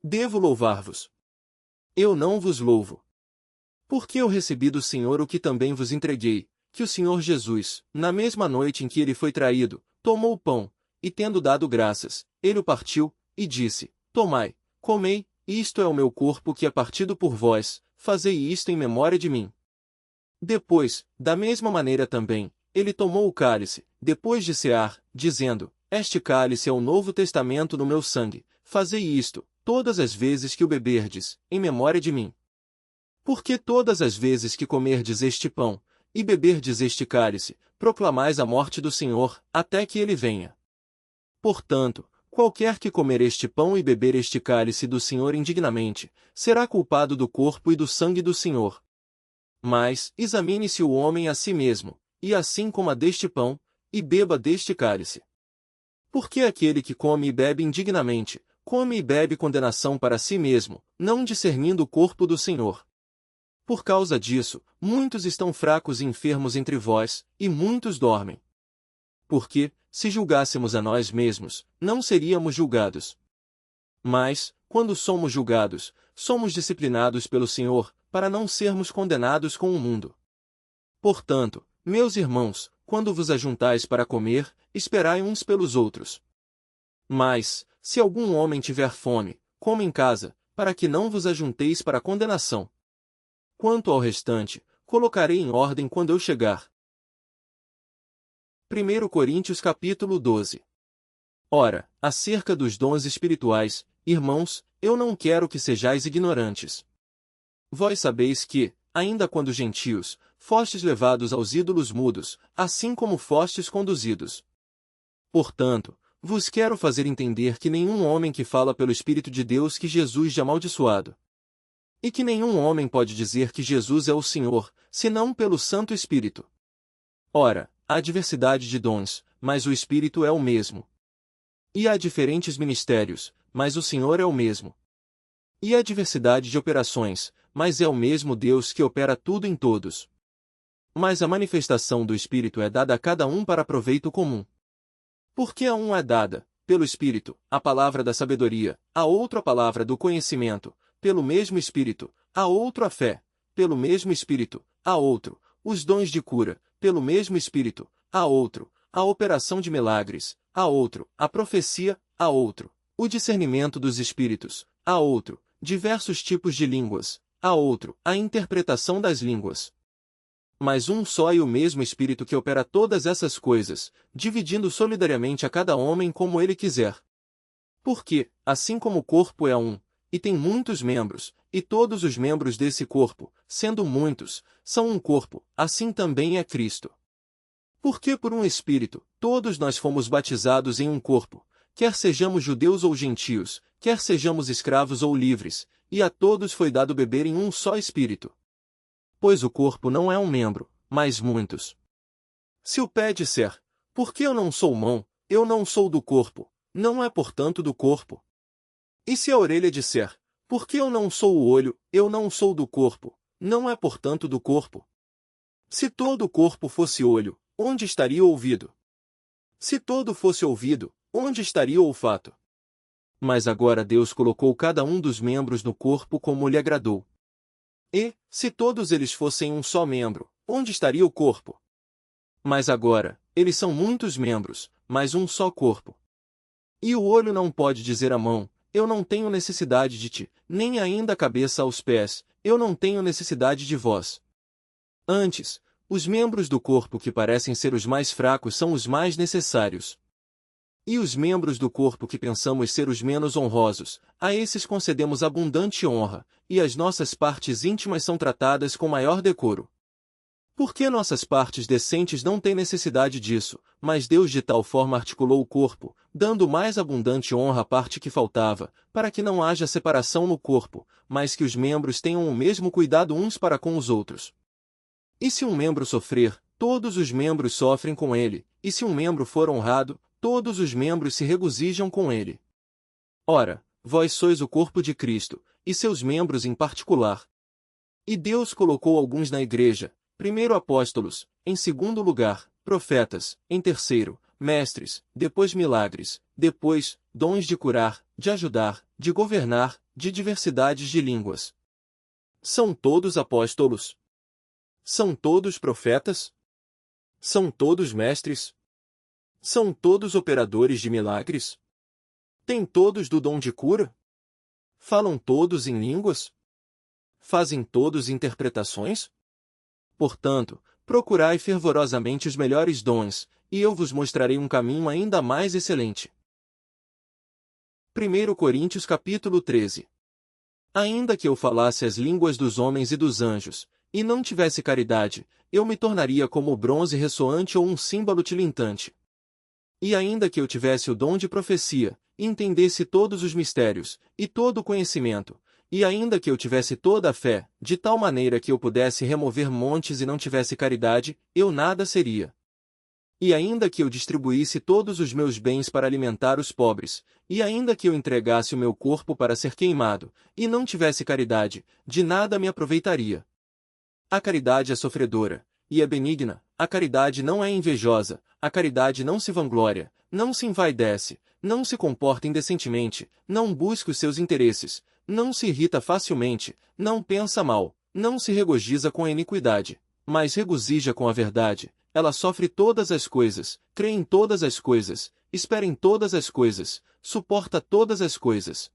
S1: Devo louvar-vos. Eu não vos louvo. Porque eu recebi do Senhor o que também vos entreguei, que o Senhor Jesus, na mesma noite em que ele foi traído, tomou o pão, e tendo dado graças, ele o partiu, e disse: Tomai, comei, isto é o meu corpo que é partido por vós, fazei isto em memória de mim. Depois, da mesma maneira também, ele tomou o cálice, depois de cear, dizendo: Este cálice é o novo testamento no meu sangue, fazei isto, todas as vezes que o beberdes, em memória de mim. Porque todas as vezes que comerdes este pão, e beberdes este cálice, proclamais a morte do Senhor, até que ele venha. Portanto, qualquer que comer este pão e beber este cálice do Senhor indignamente, será culpado do corpo e do sangue do Senhor. Mas, examine-se o homem a si mesmo, e assim coma deste pão, e beba deste cálice. Porque aquele que come e bebe indignamente, come e bebe condenação para si mesmo, não discernindo o corpo do Senhor. Por causa disso, muitos estão fracos e enfermos entre vós, e muitos dormem. Porque, se julgássemos a nós mesmos, não seríamos julgados. Mas, quando somos julgados, somos disciplinados pelo Senhor, para não sermos condenados com o mundo. Portanto, meus irmãos, quando vos ajuntais para comer, esperai uns pelos outros. Mas, se algum homem tiver fome, coma em casa, para que não vos ajunteis para condenação. Quanto ao restante, colocarei em ordem quando eu chegar. 1 Coríntios capítulo 12. Ora, acerca dos dons espirituais, irmãos, eu não quero que sejais ignorantes. Vós sabeis que, ainda quando gentios, fostes levados aos ídolos mudos, assim como fostes conduzidos. Portanto, vos quero fazer entender que nenhum homem que fala pelo Espírito de Deus que Jesus de amaldiçoado. E que nenhum homem pode dizer que Jesus é o Senhor, senão pelo Santo Espírito. Ora, há diversidade de dons, mas o Espírito é o mesmo. E há diferentes ministérios, mas o Senhor é o mesmo. E há diversidade de operações, mas é o mesmo Deus que opera tudo em todos. Mas a manifestação do Espírito é dada a cada um para proveito comum. Porque a um é dada, pelo Espírito, a palavra da sabedoria, a outro a palavra do conhecimento, pelo mesmo Espírito, a outro a fé, pelo mesmo Espírito, a outro, os dons de cura, pelo mesmo Espírito, a outro, a operação de milagres, a outro, a profecia, a outro, o discernimento dos Espíritos, a outro, diversos tipos de línguas, a outro, a interpretação das línguas. Mas um só e o mesmo Espírito que opera todas essas coisas, dividindo solidariamente a cada homem como ele quiser. Porque, assim como o corpo é um, e tem muitos membros, e todos os membros desse corpo, sendo muitos, são um corpo, assim também é Cristo. Porque por um Espírito, todos nós fomos batizados em um corpo, quer sejamos judeus ou gentios, quer sejamos escravos ou livres, e a todos foi dado beber em um só Espírito. Pois o corpo não é um membro, mas muitos. Se o pé disser, porque eu não sou mão, eu não sou do corpo, não é portanto do corpo. E se a orelha disser, porque eu não sou o olho, eu não sou do corpo, não é portanto do corpo. Se todo o corpo fosse olho, onde estaria o ouvido? Se todo fosse ouvido, onde estaria o olfato? Mas agora Deus colocou cada um dos membros no corpo como lhe agradou. E, se todos eles fossem um só membro, onde estaria o corpo? Mas agora, eles são muitos membros, mas um só corpo. E o olho não pode dizer à mão, eu não tenho necessidade de ti, nem ainda a cabeça aos pés, eu não tenho necessidade de vós. Antes, os membros do corpo que parecem ser os mais fracos são os mais necessários. E os membros do corpo que pensamos ser os menos honrosos, a esses concedemos abundante honra, e as nossas partes íntimas são tratadas com maior decoro. Porque nossas partes decentes não têm necessidade disso, mas Deus de tal forma articulou o corpo, dando mais abundante honra à parte que faltava, para que não haja separação no corpo, mas que os membros tenham o mesmo cuidado uns para com os outros. E se um membro sofrer, todos os membros sofrem com ele, e se um membro for honrado, todos os membros se regozijam com ele. Ora, vós sois o corpo de Cristo, e seus membros em particular. E Deus colocou alguns na igreja, primeiro apóstolos, em segundo lugar, profetas, em terceiro, mestres, depois milagres, depois, dons de curar, de ajudar, de governar, de diversidades de línguas. São todos apóstolos? São todos profetas? São todos mestres? São todos operadores de milagres? Têm todos do dom de cura? Falam todos em línguas? Fazem todos interpretações? Portanto, procurai fervorosamente os melhores dons, e eu vos mostrarei um caminho ainda mais excelente. 1 Coríntios capítulo 13. Ainda que eu falasse as línguas dos homens e dos anjos, e não tivesse caridade, eu me tornaria como o bronze ressoante ou um símbolo tilintante. E ainda que eu tivesse o dom de profecia, e entendesse todos os mistérios, e todo o conhecimento, e ainda que eu tivesse toda a fé, de tal maneira que eu pudesse remover montes e não tivesse caridade, eu nada seria. E ainda que eu distribuísse todos os meus bens para alimentar os pobres, e ainda que eu entregasse o meu corpo para ser queimado, e não tivesse caridade, de nada me aproveitaria. A caridade é sofredora, e é benigna, a caridade não é invejosa, a caridade não se vangloria, não se envaidece, não se comporta indecentemente, não busca os seus interesses, não se irrita facilmente, não pensa mal, não se regozija com a iniquidade, mas regozija com a verdade. Ela sofre todas as coisas, crê em todas as coisas, espera em todas as coisas, suporta todas as coisas.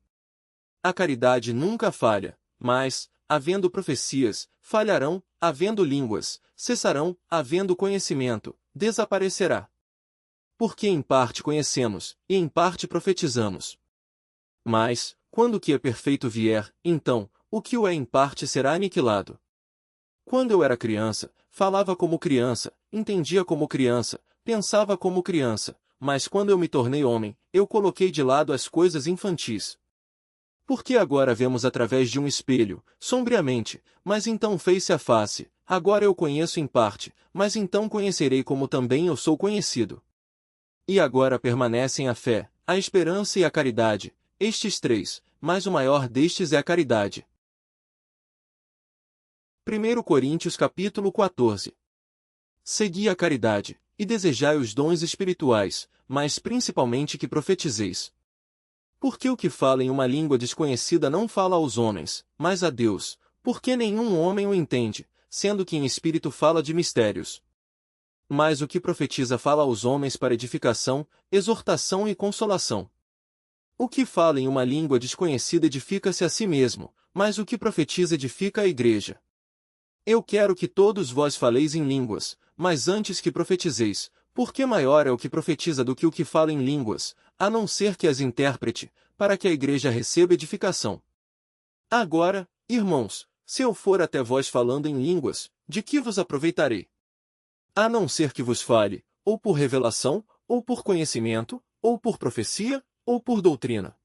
S1: A caridade nunca falha, mas, havendo profecias, falharão, havendo línguas, cessarão, havendo conhecimento, desaparecerá. Porque em parte conhecemos, e em parte profetizamos. Mas, quando o que é perfeito vier, então, o que o é em parte será aniquilado. Quando eu era criança, falava como criança, entendia como criança, pensava como criança, mas quando eu me tornei homem, eu coloquei de lado as coisas infantis. Porque agora vemos através de um espelho, sombriamente, mas então face a face, agora eu conheço em parte, mas então conhecerei como também eu sou conhecido. E agora permanecem a fé, a esperança e a caridade, estes três, mas o maior destes é a caridade. 1 Coríntios capítulo 14. Segui a caridade, e desejai os dons espirituais, mas principalmente que profetizeis. Porque o que fala em uma língua desconhecida não fala aos homens, mas a Deus, porque nenhum homem o entende, sendo que em espírito fala de mistérios. Mas o que profetiza fala aos homens para edificação, exortação e consolação. O que fala em uma língua desconhecida edifica-se a si mesmo, mas o que profetiza edifica a igreja. Eu quero que todos vós faleis em línguas, mas antes que profetizeis, porque maior é o que profetiza do que o que fala em línguas, a não ser que as interprete, para que a igreja receba edificação. Agora, irmãos, se eu for até vós falando em línguas, de que vos aproveitarei? A não ser que vos fale, ou por revelação, ou por conhecimento, ou por profecia, ou por doutrina.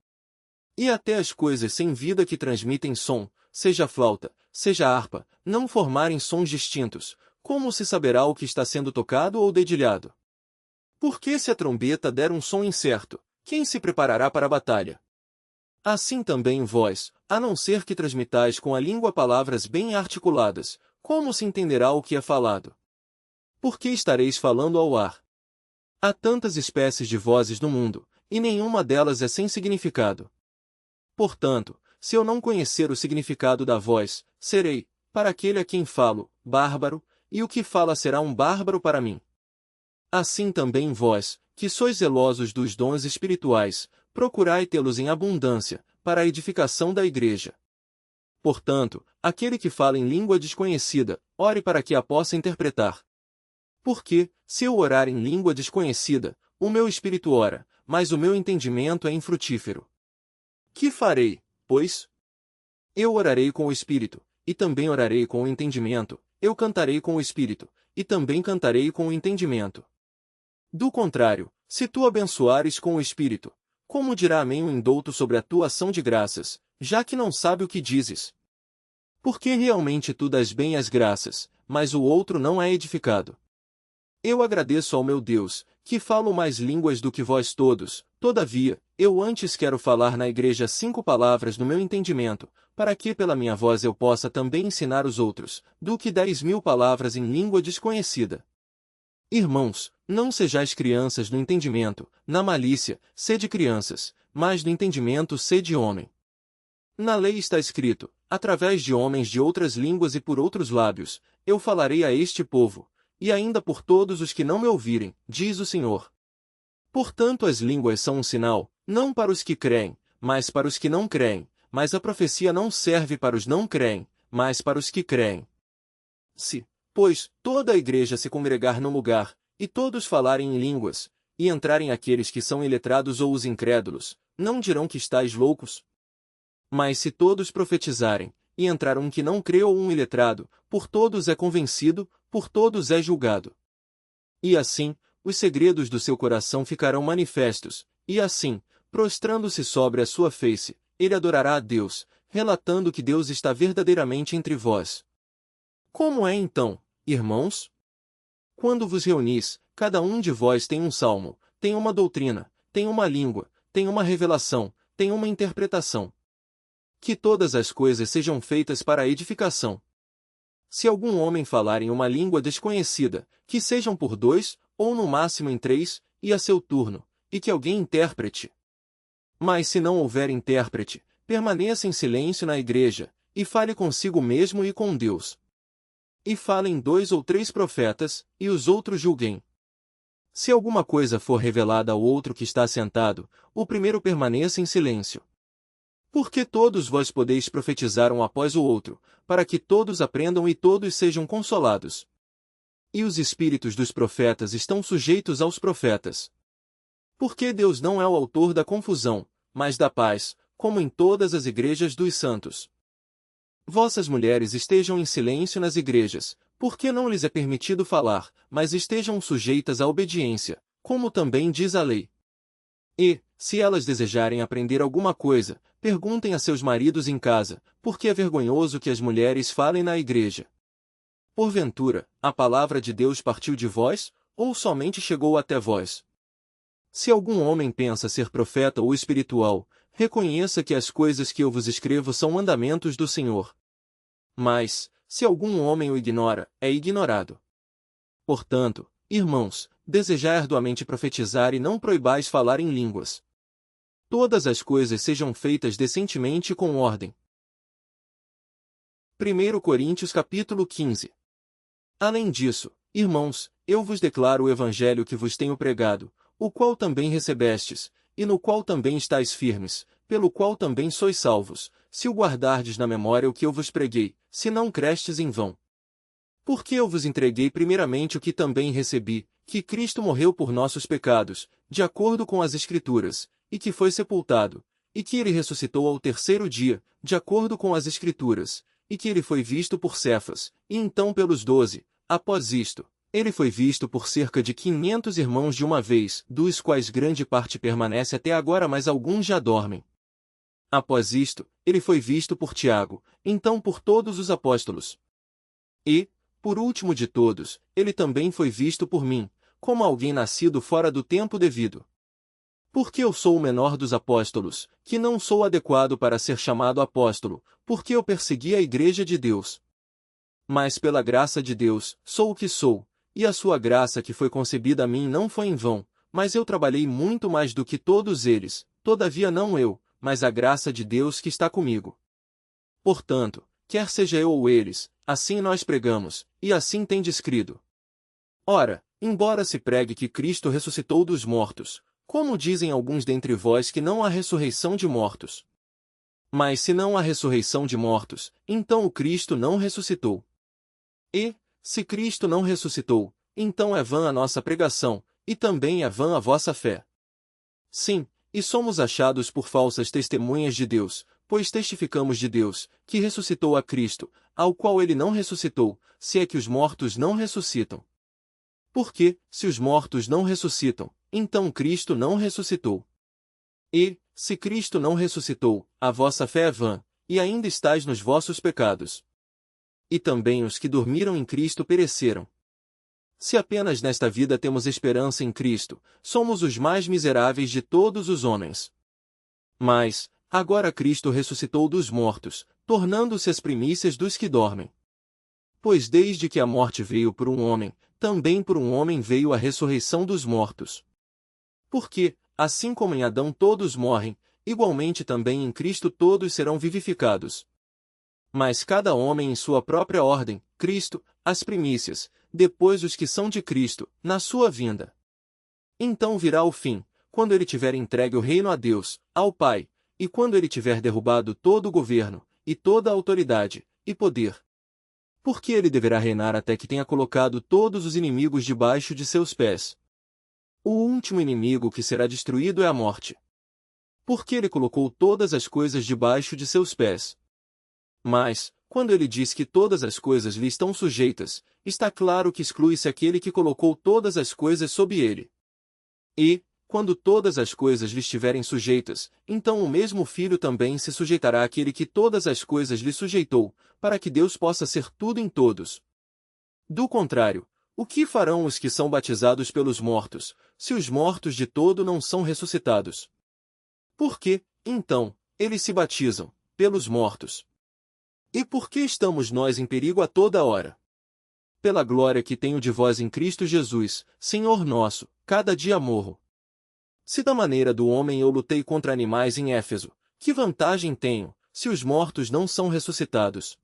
S1: E até as coisas sem vida que transmitem som, seja flauta, seja harpa, não formarem sons distintos, como se saberá o que está sendo tocado ou dedilhado? Porque se a trombeta der um som incerto, quem se preparará para a batalha? Assim também vós, a não ser que transmitais com a língua palavras bem articuladas, como se entenderá o que é falado? Porque estareis falando ao ar. Há tantas espécies de vozes no mundo, e nenhuma delas é sem significado. Portanto, se eu não conhecer o significado da voz, serei, para aquele a quem falo, bárbaro, e o que fala será um bárbaro para mim. Assim também vós, que sois zelosos dos dons espirituais, procurai tê-los em abundância, para a edificação da igreja. Portanto, aquele que fala em língua desconhecida, ore para que a possa interpretar. Porque, se eu orar em língua desconhecida, o meu espírito ora, mas o meu entendimento é infrutífero. Que farei, pois? Eu orarei com o espírito, e também orarei com o entendimento, eu cantarei com o espírito, e também cantarei com o entendimento. Do contrário, se tu abençoares com o espírito, como dirá amém o indouto sobre a tua ação de graças, já que não sabe o que dizes? Porque realmente tu dás bem as graças, mas o outro não é edificado. Eu agradeço ao meu Deus, que falo mais línguas do que vós todos, todavia, eu antes quero falar na igreja 5 palavras no meu entendimento, para que pela minha voz eu possa também ensinar os outros, do que 10.000 palavras em língua desconhecida. Irmãos, não sejais crianças no entendimento, na malícia, sede crianças, mas no entendimento sede homem. Na lei está escrito, através de homens de outras línguas e por outros lábios, eu falarei a este povo, e ainda por todos os que não me ouvirem, diz o Senhor. Portanto as línguas são um sinal, não para os que creem, mas para os que não creem, mas a profecia não serve para os não creem, mas para os que creem. Se, pois, toda a igreja se congregar num lugar, e todos falarem em línguas, e entrarem aqueles que são iletrados ou os incrédulos, não dirão que estáis loucos? Mas se todos profetizarem, e entrar um que não crê ou um iletrado, por todos é convencido, por todos é julgado. E assim, os segredos do seu coração ficarão manifestos, e assim, prostrando-se sobre a sua face, ele adorará a Deus, relatando que Deus está verdadeiramente entre vós. Como é então, irmãos? Quando vos reunis, cada um de vós tem um salmo, tem uma doutrina, tem uma língua, tem uma revelação, tem uma interpretação. Que todas as coisas sejam feitas para a edificação. Se algum homem falar em uma língua desconhecida, que sejam por 2, ou no máximo em 3, e a seu turno, e que alguém interprete. Mas se não houver intérprete, permaneça em silêncio na igreja, e fale consigo mesmo e com Deus. E falem 2 ou 3 profetas, e os outros julguem. Se alguma coisa for revelada ao outro que está sentado, o primeiro permaneça em silêncio. Porque todos vós podeis profetizar um após o outro, para que todos aprendam e todos sejam consolados. E os espíritos dos profetas estão sujeitos aos profetas. Porque Deus não é o autor da confusão, mas da paz, como em todas as igrejas dos santos. Vossas mulheres estejam em silêncio nas igrejas, porque não lhes é permitido falar, mas estejam sujeitas à obediência, como também diz a lei. E, se elas desejarem aprender alguma coisa, perguntem a seus maridos em casa, porque é vergonhoso que as mulheres falem na igreja. Porventura, a palavra de Deus partiu de vós, ou somente chegou até vós? Se algum homem pensa ser profeta ou espiritual, reconheça que as coisas que eu vos escrevo são mandamentos do Senhor. Mas, se algum homem o ignora, é ignorado. Portanto, irmãos, desejai arduamente profetizar e não proibais falar em línguas. Todas as coisas sejam feitas decentemente e com ordem. 1 Coríntios capítulo 15. Além disso, irmãos, eu vos declaro o evangelho que vos tenho pregado, o qual também recebestes, e no qual também estáis firmes, pelo qual também sois salvos, se o guardardes na memória o que eu vos preguei, se não crestes em vão. Porque eu vos entreguei primeiramente o que também recebi, que Cristo morreu por nossos pecados, de acordo com as Escrituras, e que foi sepultado, e que ele ressuscitou ao terceiro dia, de acordo com as Escrituras, e que ele foi visto por Cefas, e então pelos 12. Após isto, ele foi visto por cerca de 500 irmãos de uma vez, dos quais grande parte permanece até agora, mas alguns já dormem. Após isto, ele foi visto por Tiago, então por todos os apóstolos. E, por último de todos, ele também foi visto por mim, como alguém nascido fora do tempo devido. Porque eu sou o menor dos apóstolos, que não sou adequado para ser chamado apóstolo, porque eu persegui a igreja de Deus. Mas pela graça de Deus, sou o que sou, e a sua graça que foi concebida a mim não foi em vão, mas eu trabalhei muito mais do que todos eles, todavia não eu, mas a graça de Deus que está comigo. Portanto, quer seja eu ou eles, assim nós pregamos, e assim tendes crido. Ora, embora se pregue que Cristo ressuscitou dos mortos, como dizem alguns dentre vós que não há ressurreição de mortos. Mas se não há ressurreição de mortos, então o Cristo não ressuscitou. E, se Cristo não ressuscitou, então é vã a nossa pregação, e também é vã a vossa fé. Sim, e somos achados por falsas testemunhas de Deus, pois testificamos de Deus, que ressuscitou a Cristo, ao qual ele não ressuscitou, se é que os mortos não ressuscitam. Porque, se os mortos não ressuscitam, então Cristo não ressuscitou. E, se Cristo não ressuscitou, a vossa fé é vã, e ainda estáis nos vossos pecados. E também os que dormiram em Cristo pereceram. Se apenas nesta vida temos esperança em Cristo, somos os mais miseráveis de todos os homens. Mas, agora Cristo ressuscitou dos mortos, tornando-se as primícias dos que dormem. Pois desde que a morte veio por um homem, também por um homem veio a ressurreição dos mortos. Porque, assim como em Adão todos morrem, igualmente também em Cristo todos serão vivificados. Mas cada homem em sua própria ordem, Cristo, as primícias, depois os que são de Cristo, na sua vinda. Então virá o fim, quando ele tiver entregue o reino a Deus, ao Pai, e quando ele tiver derrubado todo o governo, e toda a autoridade, e poder. Porque ele deverá reinar até que tenha colocado todos os inimigos debaixo de seus pés. O último inimigo que será destruído é a morte. Porque ele colocou todas as coisas debaixo de seus pés. Mas, quando ele diz que todas as coisas lhe estão sujeitas, está claro que exclui-se aquele que colocou todas as coisas sob ele. E, quando todas as coisas lhe estiverem sujeitas, então o mesmo Filho também se sujeitará àquele que todas as coisas lhe sujeitou, para que Deus possa ser tudo em todos. Do contrário, o que farão os que são batizados pelos mortos, se os mortos de todo não são ressuscitados? Por que, então, eles se batizam, pelos mortos? E por que estamos nós em perigo a toda hora? Pela glória que tenho de vós em Cristo Jesus, Senhor nosso, cada dia morro. Se da maneira do homem eu lutei contra animais em Éfeso, que vantagem tenho, se os mortos não são ressuscitados?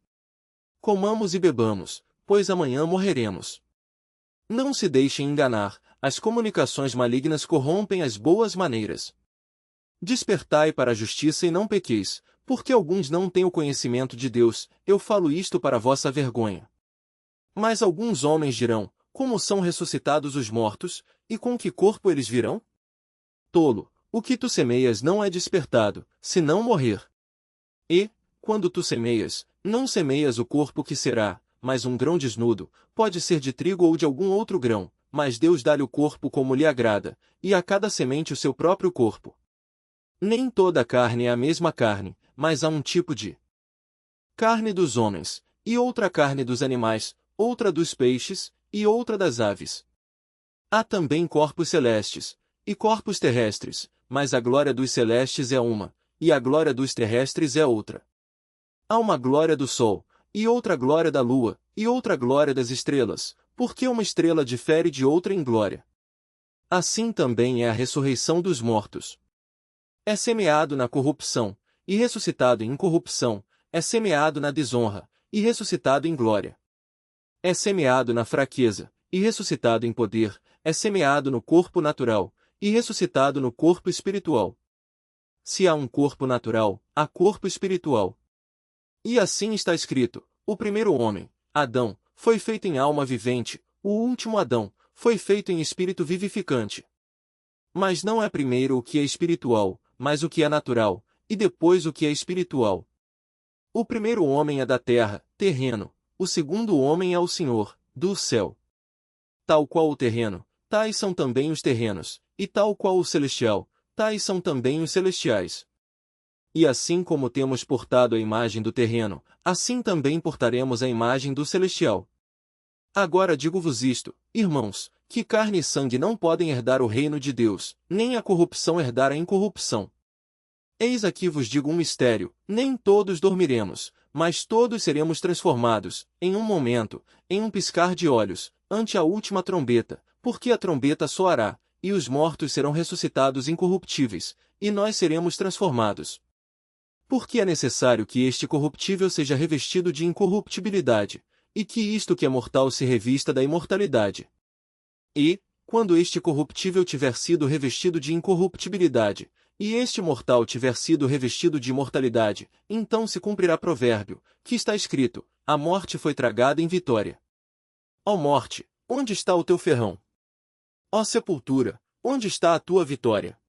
S1: Comamos e bebamos, pois amanhã morreremos. Não se deixem enganar, as comunicações malignas corrompem as boas maneiras. Despertai para a justiça e não pequeis, porque alguns não têm o conhecimento de Deus, eu falo isto para vossa vergonha. Mas alguns homens dirão, como são ressuscitados os mortos, e com que corpo eles virão? Tolo, o que tu semeias não é despertado, senão morrer. E, quando tu semeias, não semeias o corpo que será, mas um grão desnudo, pode ser de trigo ou de algum outro grão, mas Deus dá-lhe o corpo como lhe agrada, e a cada semente o seu próprio corpo. Nem toda a carne é a mesma carne, mas há um tipo de carne dos homens, e outra carne dos animais, outra dos peixes, e outra das aves. Há também corpos celestes, e corpos terrestres, mas a glória dos celestes é uma, e a glória dos terrestres é outra. Há uma glória do sol, e outra glória da lua, e outra glória das estrelas, porque uma estrela difere de outra em glória. Assim também é a ressurreição dos mortos. É semeado na corrupção, e ressuscitado em incorrupção, é semeado na desonra, e ressuscitado em glória. É semeado na fraqueza, e ressuscitado em poder, é semeado no corpo natural, e ressuscitado no corpo espiritual. Se há um corpo natural, há corpo espiritual. E assim está escrito, o primeiro homem, Adão, foi feito em alma vivente, o último Adão, foi feito em espírito vivificante. Mas não é primeiro o que é espiritual, mas o que é natural, e depois o que é espiritual. O primeiro homem é da terra, terreno, o segundo homem é o Senhor, do céu. Tal qual o terreno, tais são também os terrenos, e tal qual o celestial, tais são também os celestiais. E assim como temos portado a imagem do terreno, assim também portaremos a imagem do celestial. Agora digo-vos isto, irmãos, que carne e sangue não podem herdar o reino de Deus, nem a corrupção herdar a incorrupção. Eis aqui vos digo um mistério, nem todos dormiremos, mas todos seremos transformados, em um momento, em um piscar de olhos, ante a última trombeta, porque a trombeta soará, e os mortos serão ressuscitados incorruptíveis, e nós seremos transformados. Porque é necessário que este corruptível seja revestido de incorruptibilidade, e que isto que é mortal se revista da imortalidade. E, quando este corruptível tiver sido revestido de incorruptibilidade, e este mortal tiver sido revestido de imortalidade, então se cumprirá provérbio, que está escrito, a morte foi tragada em vitória. Ó morte, onde está o teu ferrão? Ó sepultura, onde está a tua vitória?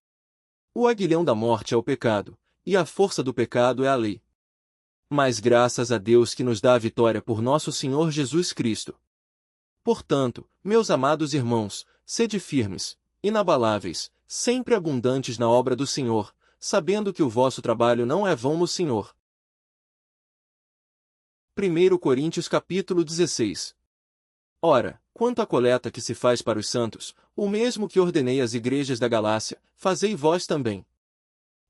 S1: O aguilhão da morte é o pecado, e a força do pecado é a lei. Mas graças a Deus que nos dá a vitória por nosso Senhor Jesus Cristo. Portanto, meus amados irmãos, sede firmes, inabaláveis, sempre abundantes na obra do Senhor, sabendo que o vosso trabalho não é vão no Senhor. 1 Coríntios capítulo 16. Ora, quanto à coleta que se faz para os santos, o mesmo que ordenei às igrejas da Galácia, fazei vós também.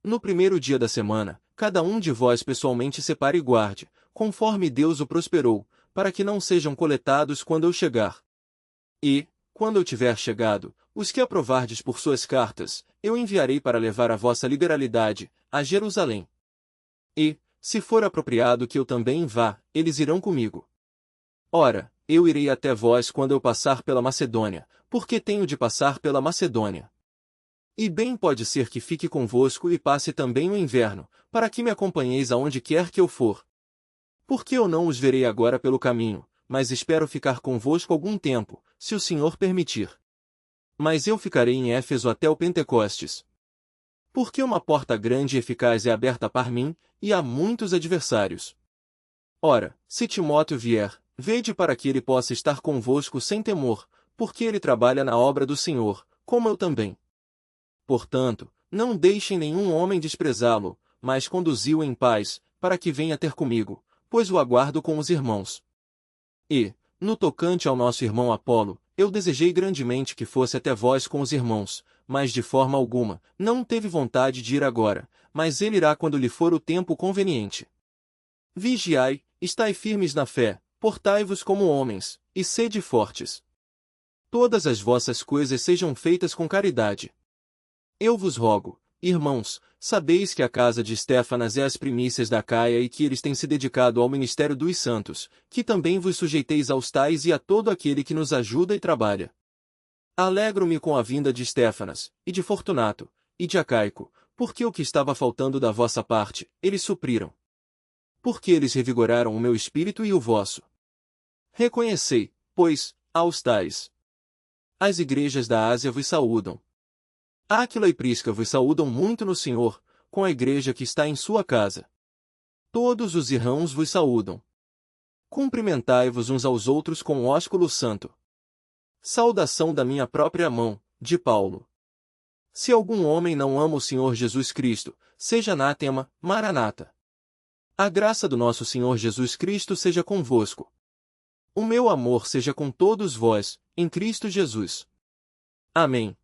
S1: No primeiro dia da semana, cada um de vós pessoalmente separe e guarde, conforme Deus o prosperou, para que não sejam coletados quando eu chegar. E, quando eu tiver chegado, os que aprovardes por suas cartas, eu enviarei para levar a vossa liberalidade, a Jerusalém. E, se for apropriado que eu também vá, eles irão comigo. Ora, eu irei até vós quando eu passar pela Macedônia, porque tenho de passar pela Macedônia. E bem pode ser que fique convosco e passe também o inverno, para que me acompanheis aonde quer que eu for. Porque eu não os verei agora pelo caminho, mas espero ficar convosco algum tempo, se o Senhor permitir. Mas eu ficarei em Éfeso até o Pentecostes. Porque uma porta grande e eficaz é aberta para mim, e há muitos adversários. Ora, se Timóteo vier, vede para que ele possa estar convosco sem temor, porque ele trabalha na obra do Senhor, como eu também. Portanto, não deixem nenhum homem desprezá-lo, mas conduzi-o em paz, para que venha ter comigo, pois o aguardo com os irmãos. E, no tocante ao nosso irmão Apolo, eu desejei grandemente que fosse até vós com os irmãos, mas de forma alguma, não teve vontade de ir agora, mas ele irá quando lhe for o tempo conveniente. Vigiai, estai firmes na fé, portai-vos como homens, e sede fortes. Todas as vossas coisas sejam feitas com caridade. Eu vos rogo, irmãos, sabeis que a casa de Estéfanas é as primícias da Caia e que eles têm se dedicado ao ministério dos santos, que também vos sujeiteis aos tais e a todo aquele que nos ajuda e trabalha. Alegro-me com a vinda de Estéfanas, e de Fortunato, e de Acaico, porque o que estava faltando da vossa parte, eles supriram. Porque eles revigoraram o meu espírito e o vosso. Reconhecei, pois, aos tais. As igrejas da Ásia vos saúdam. Áquila e Prisca vos saúdam muito no Senhor, com a igreja que está em sua casa. Todos os irmãos vos saúdam. Cumprimentai-vos uns aos outros com o ósculo santo. Saudação da minha própria mão, de Paulo. Se algum homem não ama o Senhor Jesus Cristo, seja anátema, Maranata. A graça do nosso Senhor Jesus Cristo seja convosco. O meu amor seja com todos vós, em Cristo Jesus. Amém.